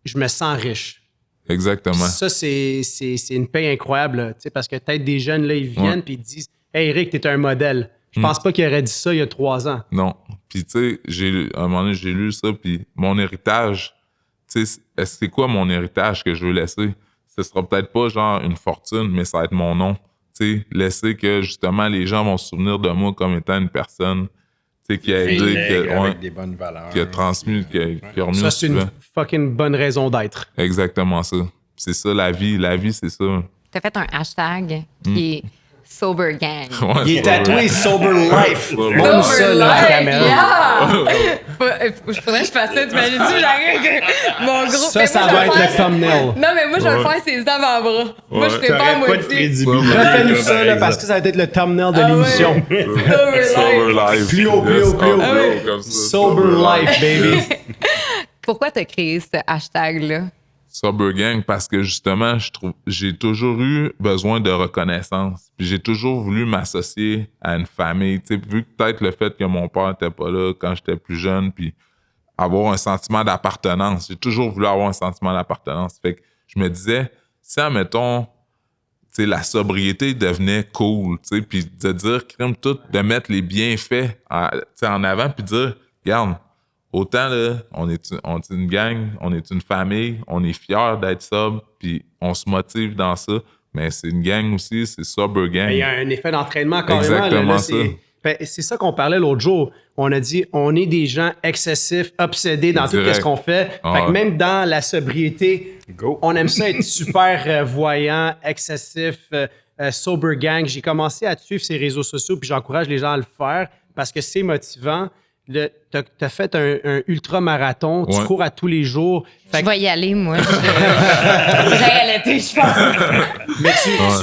je me sens riche. Exactement. Ça, c'est une paye incroyable, parce que peut-être des jeunes, là, ils viennent puis ils disent Hey, Éric, t'es un modèle. Je pense pas qu'il aurait dit ça il y a 3 ans. Non. Puis, tu sais, à un moment donné, j'ai lu ça, puis mon héritage, tu sais, c'est quoi mon héritage que je veux laisser? Ce sera peut-être pas genre une fortune, mais ça va être mon nom. Tu sais, laisser que justement les gens vont se souvenir de moi comme étant une personne qui a aidé, avec des bonnes valeurs, qui a transmis, qui a remis. Ça, c'est une fucking bonne raison d'être. Exactement ça. C'est ça la vie. La vie, c'est ça. Tu as fait un hashtag qui est Sober Gang. Il est tatoué Sober Life. Sober ça, Life, caméra. Faudrait que je fasse ça. T'imagines-tu, j'arrive mon groupe. Ça va être le thumbnail. Non, mais moi, je vais le faire ses avant-bras. Moi, je fais pas à moitié. Refais-nous ça, là, parce que ça va être le thumbnail de l'émission. Sober Life. Plus haut, plus haut, plus haut. Sober Life, baby. Pourquoi t'as créé ce hashtag-là? Sober Gang, parce que justement, j'ai toujours eu besoin de reconnaissance. Puis j'ai toujours voulu m'associer à une famille. Tu sais, vu que peut-être le fait que mon père n'était pas là quand j'étais plus jeune, puis avoir un sentiment d'appartenance. J'ai toujours voulu avoir un sentiment d'appartenance. Fait que je me disais, si, admettons, tu sais, la sobriété devenait cool, tu sais, puis de dire, comme tout, de mettre les bienfaits en avant, puis de dire, regarde, autant, là, on est une gang, on est une famille, on est fiers d'être sobre, puis on se motive dans ça, mais c'est une gang aussi, c'est Sober Gang. Il y a un effet d'entraînement carrément. Exactement ça. C'est ça qu'on parlait l'autre jour. On a dit, on est des gens excessifs, obsédés dans tout ce qu'on fait. Fait que même dans la sobriété, on aime ça être super voyant, excessif, Sober Gang. J'ai commencé à te suivre ces réseaux sociaux, puis j'encourage les gens à le faire parce que c'est motivant. T'as fait un ultra-marathon, tu cours à tous les jours. Je vais y aller, moi. J'ai allaité, je pense. Mais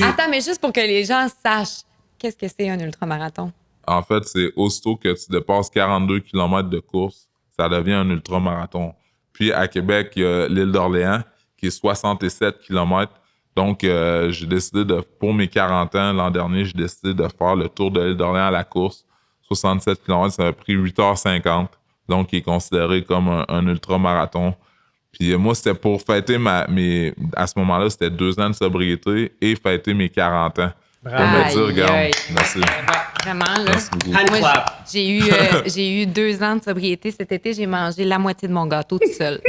Attends, mais juste pour que les gens sachent, qu'est-ce que c'est un ultramarathon? En fait, c'est aussitôt que tu dépasses 42 km de course, ça devient un ultramarathon. Puis à Québec, il y a l'île d'Orléans, qui est 67 km. Donc, j'ai décidé pour mes 40 ans, l'an dernier, j'ai décidé de faire le tour de l'île d'Orléans à la course. 67 km, ça m'a pris 8h50. Donc, il est considéré comme un ultramarathon. Puis moi, c'était pour fêter à ce moment-là, c'était 2 ans de sobriété et fêter mes 40 ans. Pour me dire, regarde, merci. Vraiment, là. Merci beaucoup. hand Moi, clap. j'ai eu 2 ans de sobriété cet été. J'ai mangé la moitié de mon gâteau tout seul.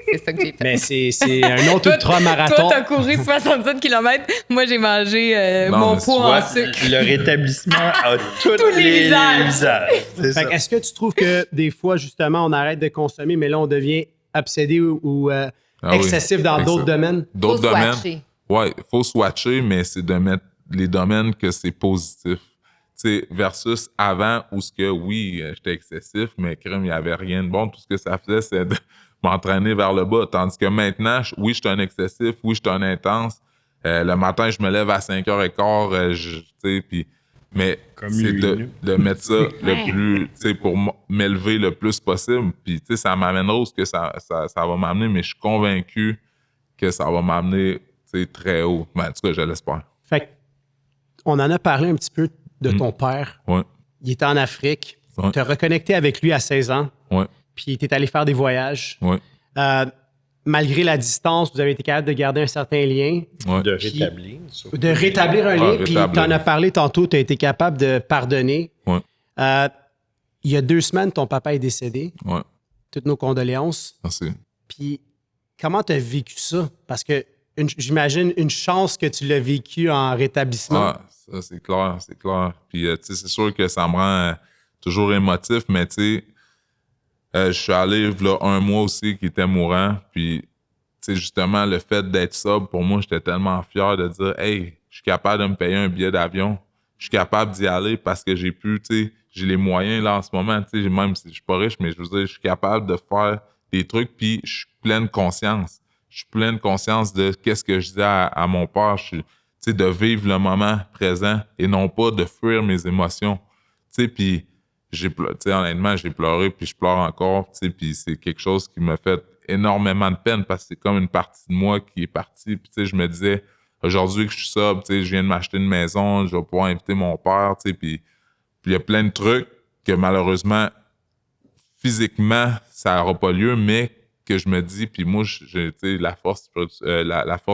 C'est ça que j'ai fait. Mais c'est un autre ultra-marathon. Toi, t'as couru 67 km. Moi, j'ai mangé mon pot en sucre. Le rétablissement a tous les visages. C'est Fait ça. que est-ce que tu trouves que des fois, justement, on arrête de consommer, mais là, on devient obsédé ou excessif dans d'autres domaines? D'autres Faut domaines. swatcher. Ouais, il faut swatcher, mais c'est de mettre les domaines que c'est positif. Tu sais, versus avant où oui, j'étais excessif, mais crème, il n'y avait rien de bon. Tout ce que ça faisait, c'est de m'entraîner vers le bas. Tandis que maintenant, oui, je suis un excessif, oui, je suis un intense. Le matin, je me lève à 5h15, tu sais, puis... Mais Comme c'est lui, de mettre ça le plus, tu sais, pour m'élever le plus possible. Puis, tu sais, ça m'amènera où ce que ça va m'amener, mais je suis convaincu que ça va m'amener, tu sais, très haut. Ben, en tout cas, je l'espère. Fait que, on en a parlé un petit peu de ton père. Ouais, Il était en Afrique. Ouais. Tu as reconnecté avec lui à 16 ans. ouais, Puis tu es allé faire des voyages. ouais, Malgré la distance, vous avez été capable de garder un certain lien, ouais. De rétablir. surtout. de rétablir un lien. Puis tu en as parlé tantôt, tu as été capable de pardonner. Ouais, Il y a 2 semaines, ton papa est décédé. ouais. Toutes nos condoléances. Merci. Puis comment tu as vécu ça? Parce que j'imagine une chance que tu l'as vécu en rétablissement. Ah, ça, c'est clair, c'est clair. Puis, tu sais, c'est sûr que ça me rend toujours émotif, mais tu sais, je suis allé là 1 mois aussi qui était mourant. Puis, tu sais, justement, le fait d'être sobre, pour moi, j'étais tellement fier de dire, hey, je suis capable de me payer un billet d'avion. Je suis capable d'y aller parce que j'ai j'ai les moyens là en ce moment. Tu sais, même si je suis pas riche, mais je veux dire, je suis capable de faire des trucs. Puis, je suis plein de conscience. Je suis plein de conscience de qu'est-ce que je disais à mon père. Tu sais, de vivre le moment présent et non pas de fuir mes émotions. Tu sais, puis honnêtement, j'ai pleuré, puis je pleure encore, tu sais, puis c'est quelque chose qui m'a fait énormément de peine parce que c'est comme une partie de moi qui est partie. Puis, tu sais, je me disais, aujourd'hui que je suis sobre, tu sais, je viens de m'acheter une maison, je vais pouvoir inviter mon père, tu sais, puis il y a plein de trucs que malheureusement, physiquement, ça n'aura pas lieu, mais que je me dis, puis moi, j'ai la force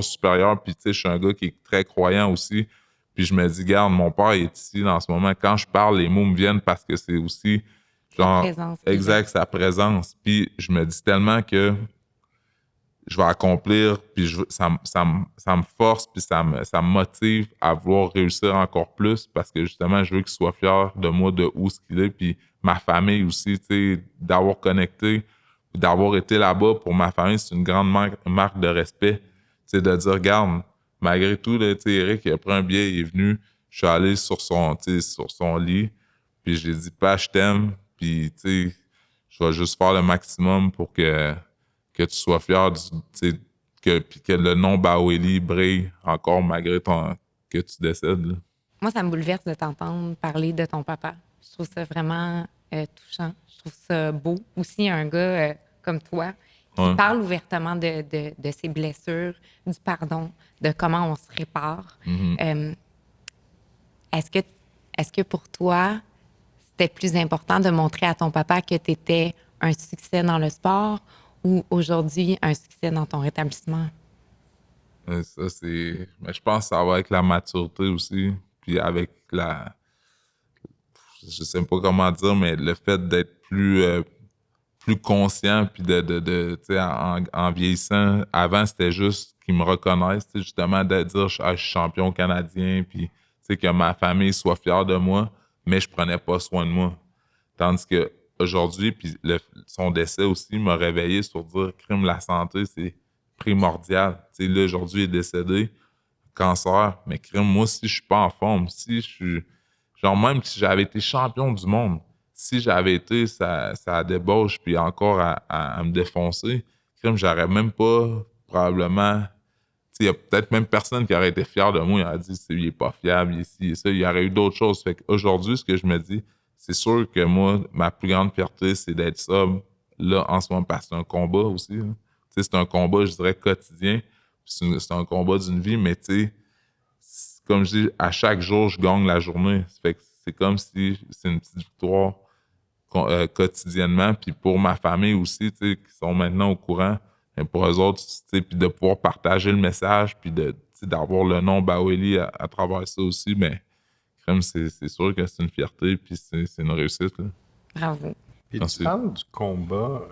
supérieure, puis tu sais, je suis un gars qui est très croyant aussi, puis je me dis, garde, mon père est ici en ce moment. Quand je parle, les mots me viennent parce que c'est aussi genre présence, exact, sa présence. Puis je me dis tellement que je vais accomplir, puis ça me force, puis ça me motive à vouloir réussir encore plus parce que justement, je veux qu'il soit fier de moi, de où ce qu'il est, puis ma famille aussi, tu sais, d'avoir connecté, d'avoir été là-bas pour ma famille, c'est une grande marque de respect. Tu sais, de dire, regarde, malgré tout, là, tu sais, Eric, il a pris un billet, il est venu, je suis allé sur son lit, puis j'ai dit, pas, je t'aime, puis tu sais, je vais juste faire le maximum pour que tu sois fier, puis que le nom Baweli brille encore malgré que tu décèdes. Là. Moi, ça me bouleverse de t'entendre parler de ton papa. Je trouve ça vraiment touchant. Je trouve ça beau. Aussi, un gars comme toi Ouais. Il parle ouvertement de ses blessures, du pardon, de comment on se répare. Est-ce que pour toi, c'était plus important de montrer à ton papa que tu étais un succès dans le sport ou aujourd'hui un succès dans ton rétablissement? Ça, c'est. Mais je pense que ça va avec la maturité aussi. Puis avec la. Je sais pas comment dire, mais le fait d'être plus conscient. Puis tu sais, en vieillissant, avant, c'était juste qu'ils me reconnaissent. Tu sais, justement, de dire je suis champion canadien. Puis tu sais, que ma famille soit fière de moi. Mais je prenais pas soin de moi. Tandis que aujourd'hui, puis son décès aussi m'a réveillé sur dire crime, la santé, c'est primordial. Tu sais, là, aujourd'hui, il est décédé, cancer, mais crime, moi, si je suis pas en forme, si je suis. Genre, même si j'avais été champion du monde, si j'avais été ça débauche, puis encore à me défoncer, crime, j'aurais même pas probablement. Il y a peut-être même personne qui aurait été fier de moi. Il aurait dit, il est pas fiable, il est ci et ça. Il y aurait eu d'autres choses. Fait qu'aujourd'hui, ce que je me dis, c'est sûr que moi, ma plus grande fierté, c'est d'être sobre là en ce moment, parce que c'est un combat aussi. Hein. C'est un combat, je dirais, quotidien. C'est un combat d'une vie, mais tu sais, comme je dis, à chaque jour, je gagne la journée. Fait que c'est comme si c'est une petite victoire quotidiennement. Puis pour ma famille aussi, tu sais, qui sont maintenant au courant, mais pour eux autres, tu sais, puis de pouvoir partager le message, puis d'avoir le nom Baweli à travers ça aussi, mais comme c'est sûr que c'est une fierté, puis c'est une réussite. Là. Bravo. Puis tu parles du combat.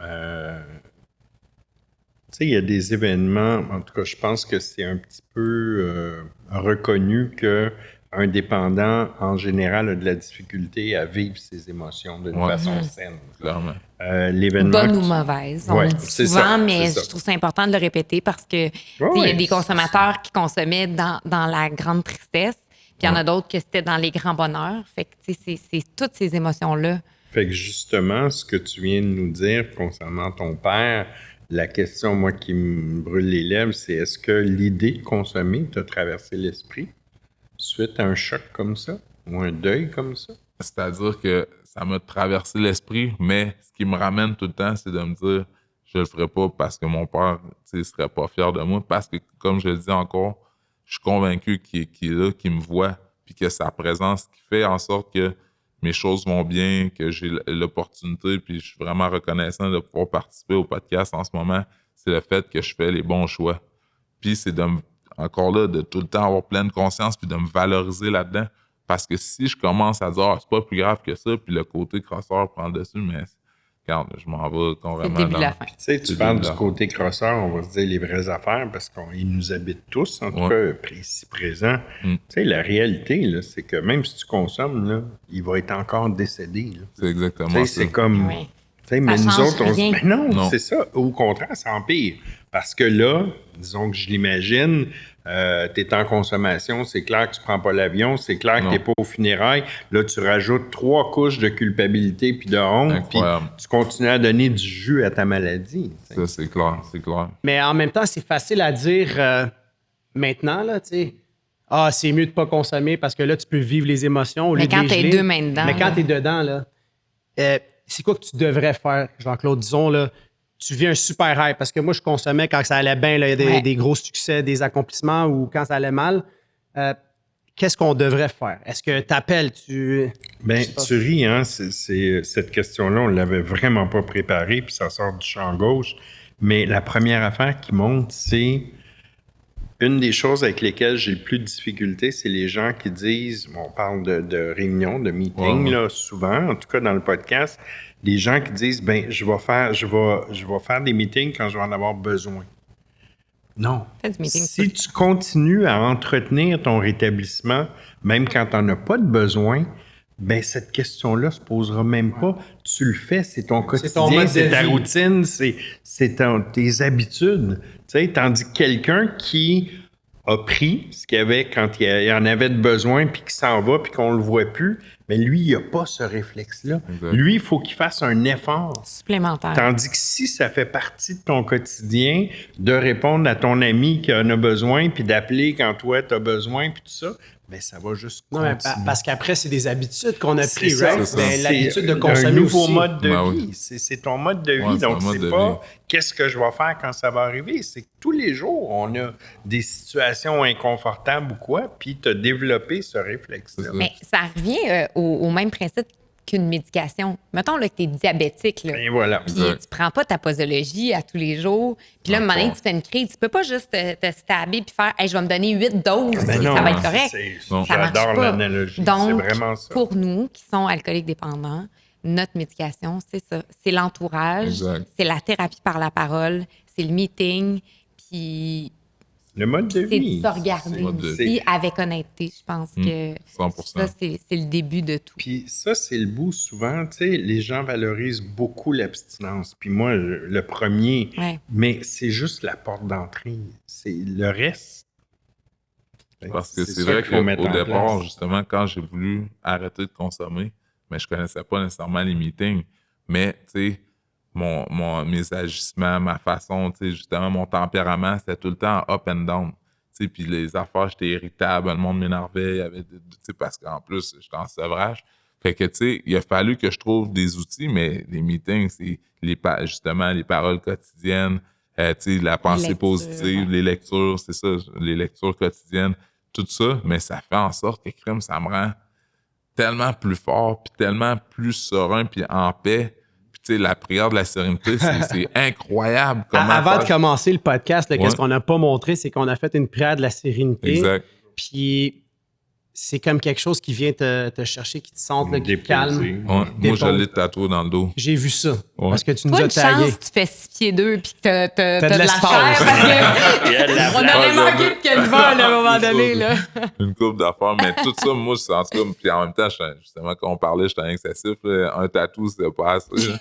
Tu sais, il y a des événements, en tout cas, je pense que c'est un petit peu reconnu qu'un dépendant, en général, a de la difficulté à vivre ses émotions d'une façon saine. Clairement. L'événement Bonne ou mauvaise. On le dit souvent, mais je trouve ça important de le répéter parce que il y a des consommateurs qui consommaient dans la grande tristesse, puis il y en a d'autres que c'était dans les grands bonheurs. Fait que c'est toutes ces émotions-là. Fait que justement, ce que tu viens de nous dire concernant ton père, la question, moi, qui me brûle les lèvres, c'est est-ce que l'idée de consommer t'a traversé l'esprit suite à un choc comme ça ou un deuil comme ça? C'est-à-dire que ça m'a traversé l'esprit, mais ce qui me ramène tout le temps, c'est de me dire je le ferai pas parce que mon père serait pas fier de moi. Parce que, comme je le dis encore, je suis convaincu qu'il est là, qu'il me voit, puis que sa présence qui fait en sorte que mes choses vont bien, que j'ai l'opportunité, puis je suis vraiment reconnaissant de pouvoir participer au podcast en ce moment, c'est le fait que je fais les bons choix. Puis c'est encore là, de tout le temps avoir pleine conscience, puis de me valoriser là-dedans. Parce que si je commence à dire c'est pas plus grave que ça, puis le côté crosseur prend le dessus, mais regarde, je m'en vais complètement. C'est le début de la fin. Tu sais, tu parles du côté crosseur, on va se dire les vraies affaires, parce qu'ils nous habitent tous, en tout cas, ici présent. Tu sais, la réalité, là, c'est que même si tu consommes, là, il va être encore décédé. Là. C'est exactement ça. C'est comme... Oui. Mais nous autres, on se dit, mais non, c'est ça. Au contraire, ça empire. Parce que là, disons que je l'imagine, t'es en consommation, c'est clair que tu prends pas l'avion, c'est clair que t'es pas aux funérailles. Là, tu rajoutes 3 couches de culpabilité puis de honte, puis tu continues à donner du jus à ta maladie. Ça, c'est clair, c'est clair. Mais en même temps, c'est facile à dire maintenant, là, tu sais. Ah, c'est mieux de pas consommer parce que là, tu peux vivre les émotions au lieu de les geler. Mais quand t'es deux mains dedans. Mais quand t'es dedans, là, c'est quoi que tu devrais faire, Jean-Claude? Disons, là, tu vis un super hype. Parce que moi, je consommais quand ça allait bien, il y a des gros succès, des accomplissements, ou quand ça allait mal. Qu'est-ce qu'on devrait faire? Est-ce que t'appelles, tu ris, hein? Cette question-là, on l'avait vraiment pas préparée, puis ça sort du champ gauche. Mais la première affaire qui monte, c'est... Une des choses avec lesquelles j'ai le plus de difficulté, c'est les gens qui disent, on parle de réunions, de meetings, là, souvent, en tout cas dans le podcast, des gens qui disent, je vais faire des meetings quand je vais en avoir besoin. Non. Si tu continues à entretenir ton rétablissement, même quand tu n'en as pas de besoin, cette question-là se posera même pas. Tu le fais, c'est ton quotidien, c'est ta routine, c'est tes habitudes. Tu sais, tandis que quelqu'un qui a pris ce qu'il y avait quand il en avait de besoin, puis qui s'en va, puis qu'on le voit plus, Mais lui, il n'a pas ce réflexe-là. Exact. Lui, il faut qu'il fasse un effort. Supplémentaire. Tandis que si ça fait partie de ton quotidien, de répondre à ton ami qui en a besoin, puis d'appeler quand toi, tu as besoin, puis tout ça, bien, ça va juste Non, mais continuer. parce qu'après, c'est des habitudes qu'on a C'est prises, ça, right? c'est Ben, ça. l'habitude de C'est consommer un nouveau aussi. mode de Ben vie. oui. C'est ton mode de vie. Ouais, c'est Donc, un mode c'est de pas vie. qu'est-ce que je vais faire quand ça va arriver. C'est que tous les jours, on a des situations inconfortables ou quoi, puis tu as développé ce réflexe-là. C'est ça. Mais ça revient au même principe qu'une médication. Mettons là, que tu es diabétique, là, Et voilà. puis Exact. tu prends pas ta posologie à tous les jours, puis là, à un moment donné, Encore. tu fais une crise, tu peux pas juste te stabber puis faire hey, « je vais me donner 8 doses, Ben puis non, ça va être correct ». Non. Ça marche J'adore pas. l'analogie. Donc, C'est vraiment ça. pour nous qui sommes alcooliques dépendants, notre médication, c'est ça. C'est l'entourage, Exact. c'est la thérapie par la parole, c'est le meeting, puis Le mode de c'est vie. de se regarder mode de aussi vie. avec honnêteté. Je pense que 100%. ça, c'est le début de tout. Puis ça, c'est le bout souvent. Tu sais, les gens valorisent beaucoup l'abstinence. Puis moi, le premier, Ouais. mais c'est juste la porte d'entrée. C'est le reste. Parce que c'est ça vrai qu'il faut mettre qu'au en départ, place. justement, quand j'ai voulu arrêter de consommer, mais je connaissais pas nécessairement les meetings, mais tu sais, mes agissements, ma façon, tu sais, justement, mon tempérament, c'était tout le temps up and down. Tu sais, puis les affaires, j'étais irritable, le monde m'énervait, il y avait, tu sais, parce qu'en plus, j'étais en sevrage. Fait que, tu sais, il a fallu que je trouve des outils, mais les meetings, c'est justement les paroles quotidiennes, tu sais, la pensée lectures, positive, ouais. les lectures, c'est ça, les lectures quotidiennes, tout ça, mais ça fait en sorte que crime, ça me rend tellement plus fort, puis tellement plus serein, puis en paix. Puis tu sais, la prière de la sérénité, c'est incroyable. Comment Avant de faire- commencer le podcast, là, Ouais. qu'est-ce qu'on n'a pas montré, c'est qu'on a fait une prière de la sérénité. Exact. Puis c'est comme quelque chose qui vient te chercher, qui te sente, là, qui te Déposer. calme. Ouais. Moi, Dépose. je l'ai tatoué dans le dos. J'ai vu ça. Ouais. Parce que tu nous Pas as de tagué. chance, tu fais 6 pieds 2 puis que t'as de de la l'espace. chair parce que Il y a de la on place. aurait Ouais, manqué j'avoue. de quel vol à un moment donné. Là. Une coupe d'affaires, mais tout ça, moi, c'est en tout cas, puis en même temps, justement, quand on parlait, j'étais excessif, là. Un tatou, c'est pas assez. là.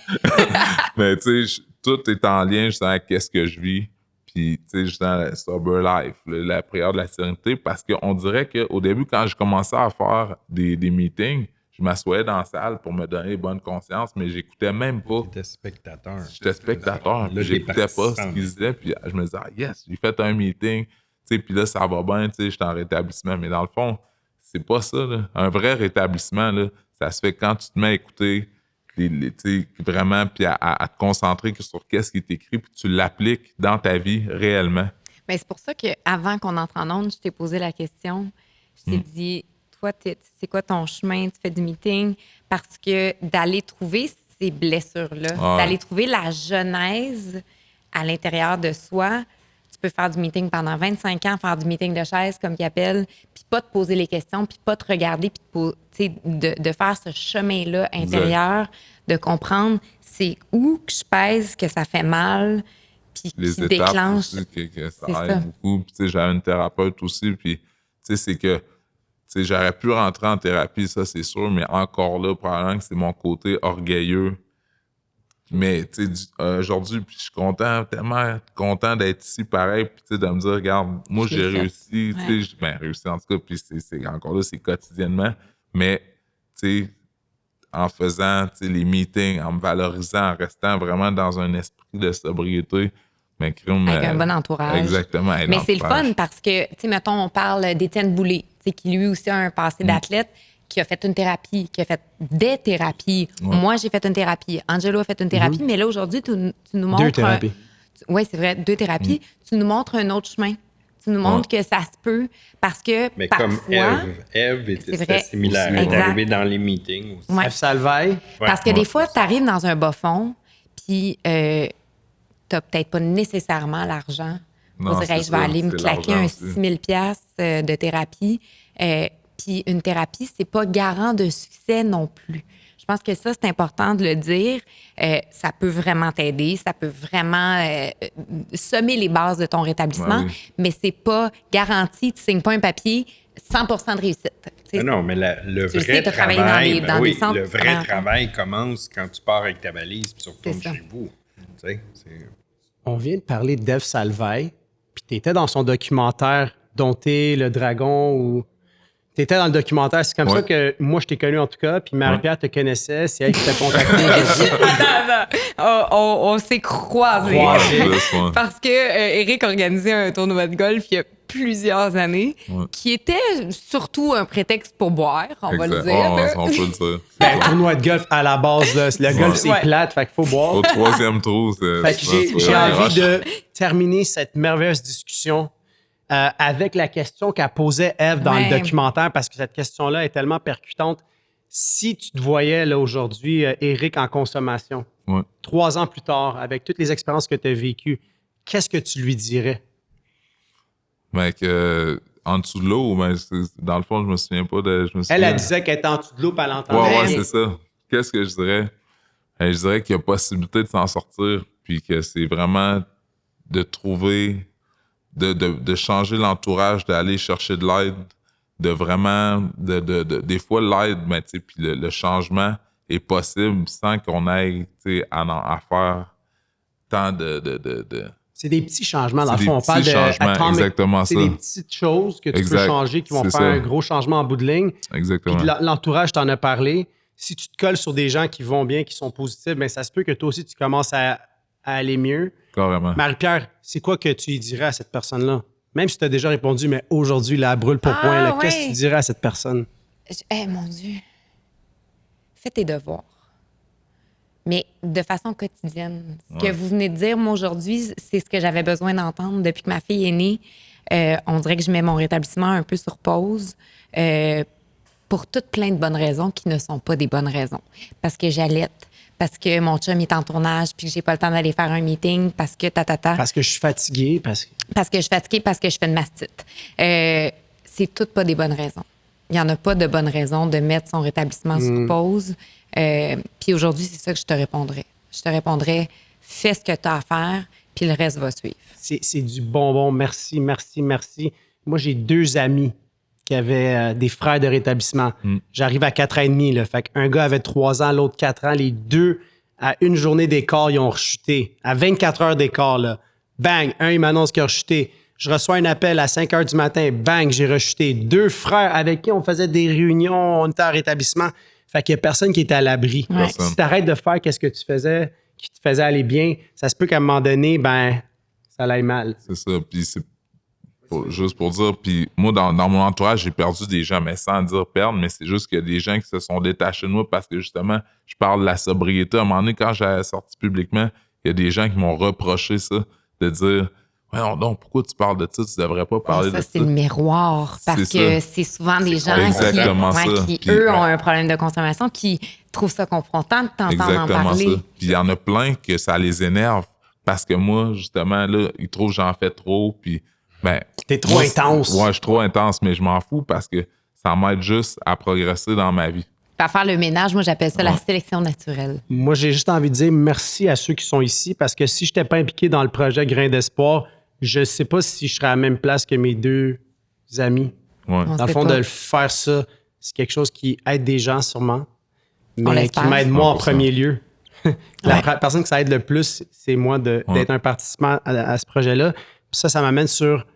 Mais tu sais, tout est en lien, justement, avec qu'est-ce que je vis. Puis, tu sais, justement, la sober life, la prière de la sérénité, parce qu'on dirait qu'au début, quand je commençais à faire des meetings, je m'assoyais dans la salle pour me donner bonne conscience, mais j'écoutais même pas. J'étais spectateur. J'étais spectateur, Là, puis t'es j'écoutais pas ce participant. qu'ils disaient, puis je me disais, ah, yes, j'ai fait un meeting, tu sais, puis là, ça va bien, tu sais, j'étais en rétablissement. Mais dans le fond, c'est pas ça, là. Un vrai rétablissement, là, ça se fait quand tu te mets à écouter, tu sais, vraiment, puis à te concentrer sur qu'est-ce qui est écrit, puis tu l'appliques dans ta vie réellement. Mais c'est pour ça qu'avant qu'on entre en onde, je t'ai posé la question. Je t'ai dit, toi, c'est quoi ton chemin? Tu fais du meeting? Parce que d'aller trouver ces blessures-là, Ouais. d'aller trouver la genèse à l'intérieur de soi, tu peux faire du meeting pendant 25 ans, faire du meeting de chaise, comme qu'ils appellent, puis pas te poser les questions, puis pas te regarder, puis de faire ce chemin-là intérieur, de comprendre c'est où que je pèse que ça fait mal, puis Les qui étapes déclenche. aussi, que ça C'est aide ça. beaucoup. Puis, tu sais, j'avais une thérapeute aussi, puis, tu sais, c'est que, tu sais, j'aurais pu rentrer en thérapie, ça, c'est sûr, mais encore là, probablement que c'est mon côté orgueilleux. Mais, tu sais, aujourd'hui, puis je suis content, tellement content d'être ici, pareil, puis, tu sais, de me dire, regarde, moi, Je j'ai l'ai fait. réussi, tu sais, réussi en tout cas, puis c'est encore là, c'est quotidiennement, mais, tu sais, en faisant, tu sais, les meetings, en me valorisant, en restant vraiment dans un esprit de sobriété, mais crime, Avec un bon entourage. Exactement. et Mais c'est le l'entourage. fun parce que, tu sais, mettons, on parle d'Étienne Boulay, tu sais, qui lui aussi a un passé d'athlète, qui a fait une thérapie, qui a fait des thérapies. Ouais. Moi, j'ai fait une thérapie. Angelo a fait une thérapie, mais là, aujourd'hui, tu nous montres... Deux thérapies. Oui, c'est vrai, 2 thérapies. Tu nous montres un autre chemin. Tu nous montres que ça se peut parce que Mais parfois... comme Ève était C'est vrai. similaire. Elle est Exact. arrivée dans les meetings aussi. Ouais. F. Salvaille. Ouais. Parce que Ouais. des fois, tu arrives dans un bas fond, puis tu n'as peut-être pas nécessairement l'argent Non, pour dire, hey, c'est je vais ça, aller me c'est claquer l'argent un aussi. 6 000 $ de thérapie. Puis une thérapie, c'est pas garant de succès non plus. Je pense que ça, c'est important de le dire. Ça peut vraiment t'aider, ça peut vraiment semer les bases de ton rétablissement, Ben oui. mais c'est pas garanti. Tu signes pas un papier 100% de réussite. Tu sais, Non, mais le Tu le sais, vrai t'as travaillé dans travail, des- dans des centres le vrai différents. travail commence quand tu pars avec ta valise puis tu retournes C'est ça. chez vous. Tu sais, c'est... On vient de parler d'Eve Salvaille, puis tu étais dans son documentaire Dompter le dragon ou Tu étais dans le documentaire. C'est comme ça que moi, je t'ai connu en tout cas. Puis Marie-Pierre te connaissait. C'est elle qui t'a contacté aujourd'hui. On s'est croisés. Parce que Eric organisait un tournoi de golf il y a plusieurs années qui était surtout un prétexte pour boire, on va le dire. On peut le dire. Un tournoi de golf à la base, là, le golf, c'est plate, fait qu'il faut boire. Au 3e trou, c'est... Fait que j'ai envie de terminer cette merveilleuse discussion avec la question qu'a posée Ève dans le documentaire, parce que cette question-là est tellement percutante. Si tu te voyais là aujourd'hui, Eric, en consommation, 3 ans plus tard, avec toutes les expériences que tu as vécues, qu'est-ce que tu lui dirais? Mais en dessous de l'eau, mais dans le fond, je me souviens pas de... Elle disait qu'elle était en dessous de l'eau, puis elle entendait. Ouais, c'est ça. Qu'est-ce que je dirais? Je dirais qu'il y a possibilité de s'en sortir, puis que c'est vraiment de trouver... De changer l'entourage, d'aller chercher de l'aide, de vraiment... des fois, l'aide, mais tu sais, puis le changement est possible sans qu'on aille, tu sais, à faire tant de... C'est des petits changements, dans le fond. On parle de atomic, exactement ça. C'est des petites choses que tu peux changer qui vont faire un gros changement en bout de ligne. Exactement. Puis l'entourage, t'en as parlé. Si tu te colles sur des gens qui vont bien, qui sont positifs, bien, ça se peut que toi aussi, tu commences à aller mieux. Carrément. Marie-Pierre, c'est quoi que tu lui dirais à cette personne-là? Même si tu as déjà répondu, mais aujourd'hui, là, brûle pour point, là, qu'est-ce que tu dirais à cette personne? Mon Dieu. Fais tes devoirs. Mais de façon quotidienne. Ce que vous venez de dire, moi, aujourd'hui, c'est ce que j'avais besoin d'entendre depuis que ma fille est née. On dirait que je mets mon rétablissement un peu sur pause pour toutes plein de bonnes raisons qui ne sont pas des bonnes raisons. Parce que j'allaite, parce que mon chum est en tournage puis que j'ai pas le temps d'aller faire un meeting, parce que Parce que je suis fatiguée, parce que je suis fatiguée, parce que je fais une mastite. C'est toutes pas des bonnes raisons. Il n'y en a pas de bonnes raisons de mettre son rétablissement sur pause. Puis aujourd'hui, c'est ça que je te répondrais. Je te répondrais, fais ce que tu as à faire, puis le reste va suivre. C'est du bonbon. Merci, merci, merci. Moi, j'ai 2 amis qui avaient des frères de rétablissement. J'arrive à 4 ans et demi. Là, fait qu'un gars avait 3 ans, l'autre 4 ans. Les deux, à une journée d'écart, ils ont rechuté. À 24 heures d'écart, là, bang, un, il m'annonce qu'il a rechuté. Je reçois un appel à 5 heures du matin, bang, j'ai rechuté. 2 frères avec qui on faisait des réunions, on était en rétablissement. Fait qu'il n'y a personne qui était à l'abri. Ouais. Si tu arrêtes de faire qu'est-ce que tu faisais, qui te faisait aller bien, ça se peut qu'à un moment donné, ben, ça aille mal. C'est ça. Puis c'est juste pour dire, puis moi, dans mon entourage, j'ai perdu des gens, mais sans dire perdre, mais c'est juste qu'il y a des gens qui se sont détachés de moi parce que justement, je parle de la sobriété. À un moment donné, quand j'ai sorti publiquement, il y a des gens qui m'ont reproché ça, de dire... Ouais, non, pourquoi tu parles de ça? Tu devrais pas parler de ça. Ça, c'est le miroir. Parce que c'est souvent des gens qui eux, ont un problème de consommation, qui trouvent ça confrontant de t'entendre en parler. Ça. Puis il y en a plein que ça les énerve parce que moi, justement, là, ils trouvent que j'en fais trop. Puis, ben. T'es trop intense. Ouais, je suis trop intense, mais je m'en fous parce que ça m'aide juste à progresser dans ma vie. À faire le ménage, moi, j'appelle ça la sélection naturelle. Moi, j'ai juste envie de dire merci à ceux qui sont ici parce que si je n'étais pas impliqué dans le projet Grain d'espoir, je ne sais pas si je serais à la même place que mes 2 amis. Ouais. Dans le fond, de faire ça, c'est quelque chose qui aide des gens sûrement, mais qui m'aide moi en premier lieu. La personne que ça aide le plus, c'est moi d'être un participant à ce projet-là. Puis ça m'amène sur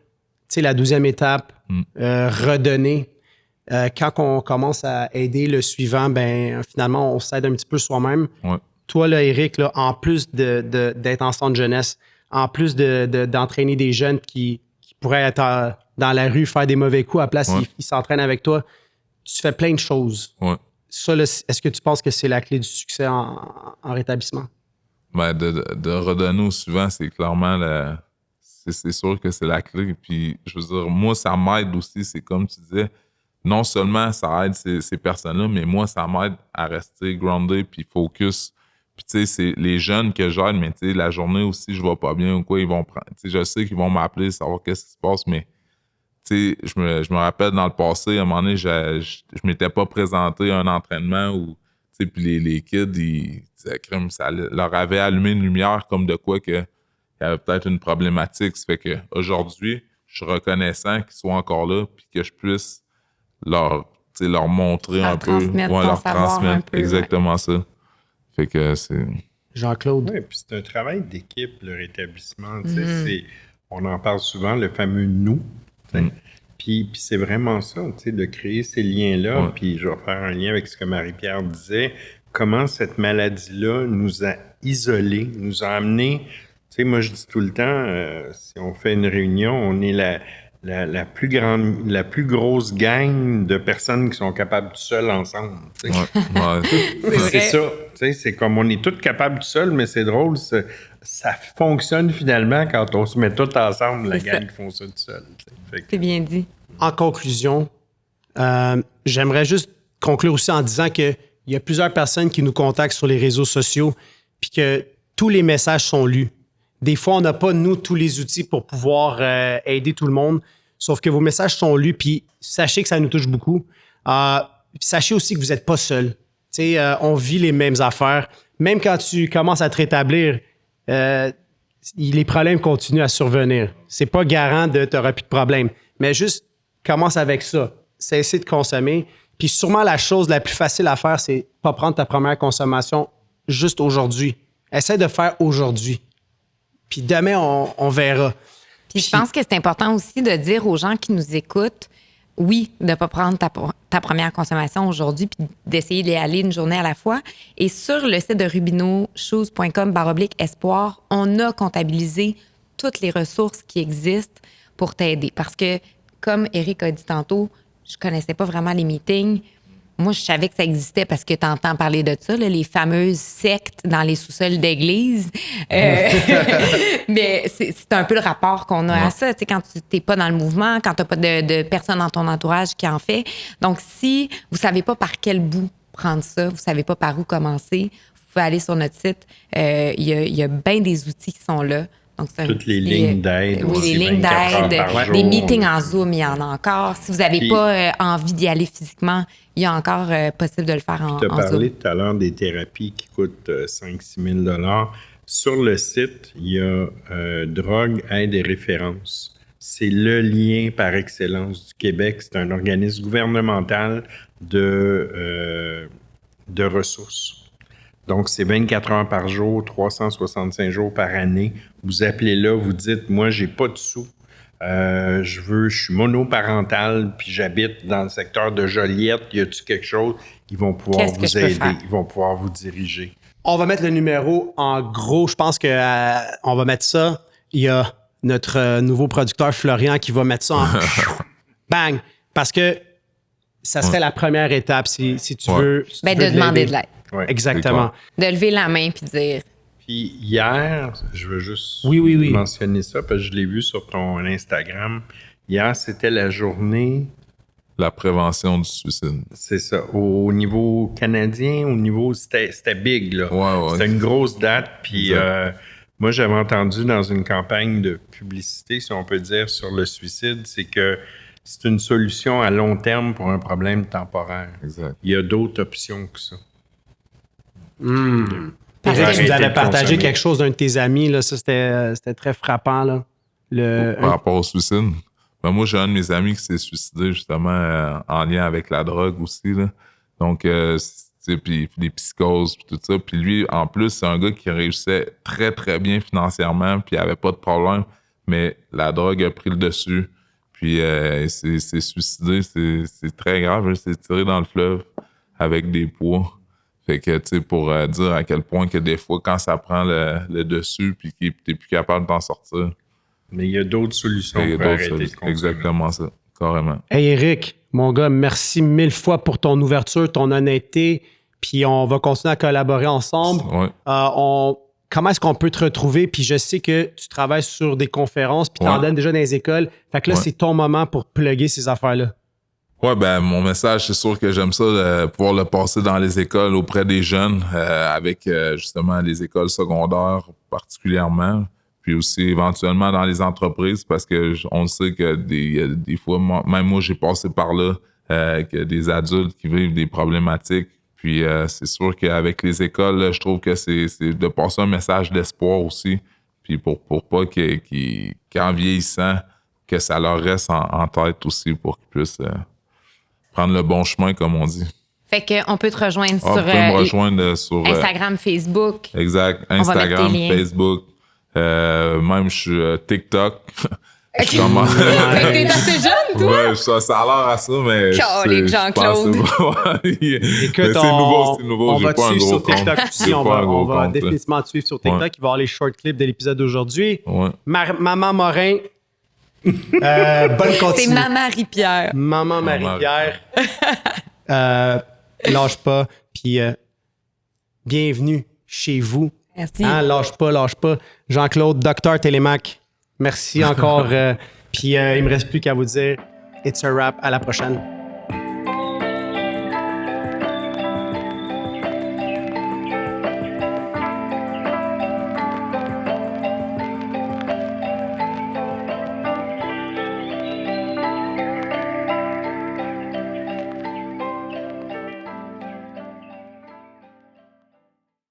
la 12e étape, redonner. Quand on commence à aider le suivant, ben finalement, on s'aide un petit peu soi-même. Ouais. Toi, là, Eric, là, en plus d'être en centre jeunesse, en plus d'entraîner des jeunes qui pourraient être dans la rue, faire des mauvais coups, à la place, ils s'entraînent avec toi, tu fais plein de choses. Ouais. Ça, là, est-ce que tu penses que c'est la clé du succès en rétablissement? Ben, de redonner au suivant, c'est clairement c'est sûr que c'est la clé. Puis, je veux dire, moi, ça m'aide aussi. C'est comme tu disais, non seulement ça aide ces personnes-là, mais moi, ça m'aide à rester grounded puis focus. Puis, tu sais, c'est les jeunes que j'aide, mais tu sais, la journée aussi, je vais pas bien ou quoi, ils vont prendre. Tu sais, je sais qu'ils vont m'appeler, savoir qu'est-ce qui se passe, mais tu sais, je me rappelle dans le passé, à un moment donné, je m'étais pas présenté à un entraînement où, tu sais, puis les kids, ça leur avait allumé une lumière comme de quoi que il y avait peut-être une problématique. Ça fait que aujourd'hui, je suis reconnaissant qu'ils soient encore là, puis que je puisse leur montrer un peu, leur transmettre exactement ça. Fait que c'est... Jean-Claude. Oui, puis c'est un travail d'équipe, le rétablissement. On en parle souvent, le fameux « nous ». Puis Puis c'est vraiment ça, tu sais, de créer ces liens-là. Ouais. Puis je vais faire un lien avec ce que Marie-Pierre disait. Comment cette maladie-là nous a isolés, nous a amenés. Tu sais, moi, je dis tout le temps, si on fait une réunion, on est la plus grande, la plus grosse gang de personnes qui sont capables tout seuls ensemble. Tu sais. C'est ça. Tu sais, c'est comme on est tous capables tout seuls, mais c'est drôle. Ça fonctionne finalement quand on se met tous ensemble, la gang qui font ça tout seul. C'est bien dit. En conclusion, j'aimerais juste conclure aussi en disant qu'il y a plusieurs personnes qui nous contactent sur les réseaux sociaux puis que tous les messages sont lus. Des fois, on n'a pas, nous, tous les outils pour pouvoir aider tout le monde, sauf que vos messages sont lus, puis sachez que ça nous touche beaucoup. Puis sachez aussi que vous n'êtes pas seul. Tu sais, on vit les mêmes affaires. Même quand tu commences à te rétablir, les problèmes continuent à survenir. C'est pas garant de tu n'auras plus de problème. Mais juste commence avec ça. Cessez de consommer. Puis sûrement la chose la plus facile à faire, c'est pas prendre ta première consommation juste aujourd'hui. Essaie de faire aujourd'hui. Puis demain, on verra. Puis je pense que c'est important aussi de dire aux gens qui nous écoutent, oui, de ne pas prendre ta première consommation aujourd'hui, puis d'essayer d'y aller une journée à la fois. Et sur le site de rubinochoose.com/espoir, on a comptabilisé toutes les ressources qui existent pour t'aider. Parce que, comme Éric a dit tantôt, je connaissais pas vraiment les meetings. Moi, je savais que ça existait parce que tu entends parler de ça, là, les fameuses sectes dans les sous-sols d'église. Mais c'est un peu le rapport qu'on a à ça. Tu sais, quand tu n'es pas dans le mouvement, quand tu n'as pas de personnes dans ton entourage qui en fait. Donc, si vous ne savez pas par quel bout prendre ça, vous ne savez pas par où commencer, vous pouvez aller sur notre site. Il y a bien des outils qui sont là. Donc, toutes les lignes d'aide. Oui, les lignes d'aide. Des meetings en Zoom, il y en a encore. Si vous n'avez pas envie d'y aller physiquement, il y a encore possible de le faire en Zoom. Tu as parlé tout à l'heure des thérapies qui coûtent 5-6 000 $. Sur le site, il y a Drogue, aide et référence. C'est le lien par excellence du Québec. C'est un organisme gouvernemental de ressources. Donc, c'est 24 heures par jour, 365 jours par année. Vous appelez là, vous dites, moi, j'ai pas de sous. Je suis monoparental, puis j'habite dans le secteur de Joliette. Y a-tu quelque chose? Ils vont pouvoir vous aider. Ils vont pouvoir vous diriger. On va mettre le numéro en gros. Je pense qu'on va mettre ça. Il y a notre nouveau producteur Florian qui va mettre ça en bang. Parce que ça serait la première étape si tu veux. Si tu veux de demander de l'aide. Ouais, exactement. De lever la main puis dire. Puis hier, je veux juste mentionner ça parce que je l'ai vu sur ton Instagram. Hier, c'était la journée. La prévention du suicide. C'est ça. Au niveau canadien, au niveau. C'était big, là. Ouais. C'était une grosse date. Puis moi, j'avais entendu dans une campagne de publicité, si on peut dire, sur le suicide, c'est que c'est une solution à long terme pour un problème temporaire. Exact. Il y a d'autres options que ça. Eric, tu nous avais partagé quelque chose d'un de tes amis, là, ça c'était très frappant. Là. Par rapport au suicide? Ben, moi, j'ai un de mes amis qui s'est suicidé justement en lien avec la drogue aussi. Là. Donc, puis les psychoses, puis tout ça. Puis lui, en plus, c'est un gars qui réussissait très, très bien financièrement, puis il avait pas de problème, mais la drogue a pris le dessus. Puis il s'est suicidé, c'est très grave. Il s'est tiré dans le fleuve avec des poids. Fait que, tu sais, pour dire à quel point que des fois, quand ça prend le dessus puis que t'es plus capable d'en sortir. Mais il y a d'autres solutions pour arrêter de consommer. Exactement ça, carrément. Hey Eric, mon gars, merci 1000 fois pour ton ouverture, ton honnêteté, puis on va continuer à collaborer ensemble. Ouais. Comment est-ce qu'on peut te retrouver? Puis je sais que tu travailles sur des conférences, puis t'en donnes déjà dans les écoles. Fait que là, c'est ton moment pour plugger ces affaires-là. Ouais, ben mon message, c'est sûr que j'aime ça, pouvoir le passer dans les écoles auprès des jeunes, avec justement les écoles secondaires particulièrement, puis aussi éventuellement dans les entreprises, parce que on sait que des fois, même moi, j'ai passé par là, que des adultes qui vivent des problématiques. Puis c'est sûr qu'avec les écoles, là, je trouve que c'est de passer un message d'espoir aussi, puis pour pas qu'en vieillissant, que ça leur reste en tête aussi pour qu'ils puissent prendre le bon chemin, comme on dit. Fait qu'on peut te rejoindre Vous pouvez me rejoindre sur Instagram, Facebook. Exact. Instagram, Facebook. Même je suis TikTok. Je commence. T'es assez jeune, toi? Ouais, ça a l'air à ça, mais. Calique, Jean-Claude. Écoute, c'est nouveau. On J'ai va te pas un suivre gros sur TikTok compte. aussi. J'ai On pas un va gros compte, définitivement te suivre sur TikTok. Ouais. Il va y avoir les short clips de l'épisode d'aujourd'hui. Ouais. Maman Morin. Bonne C'est continuité. ma Marie-Pierre. Maman Marie-Pierre. Lâche pas. Puis bienvenue chez vous. Merci. Hein, lâche pas. Jean-Claude, Docteur Télémac, merci encore. Puis il me reste plus qu'à vous dire, it's a wrap. À la prochaine.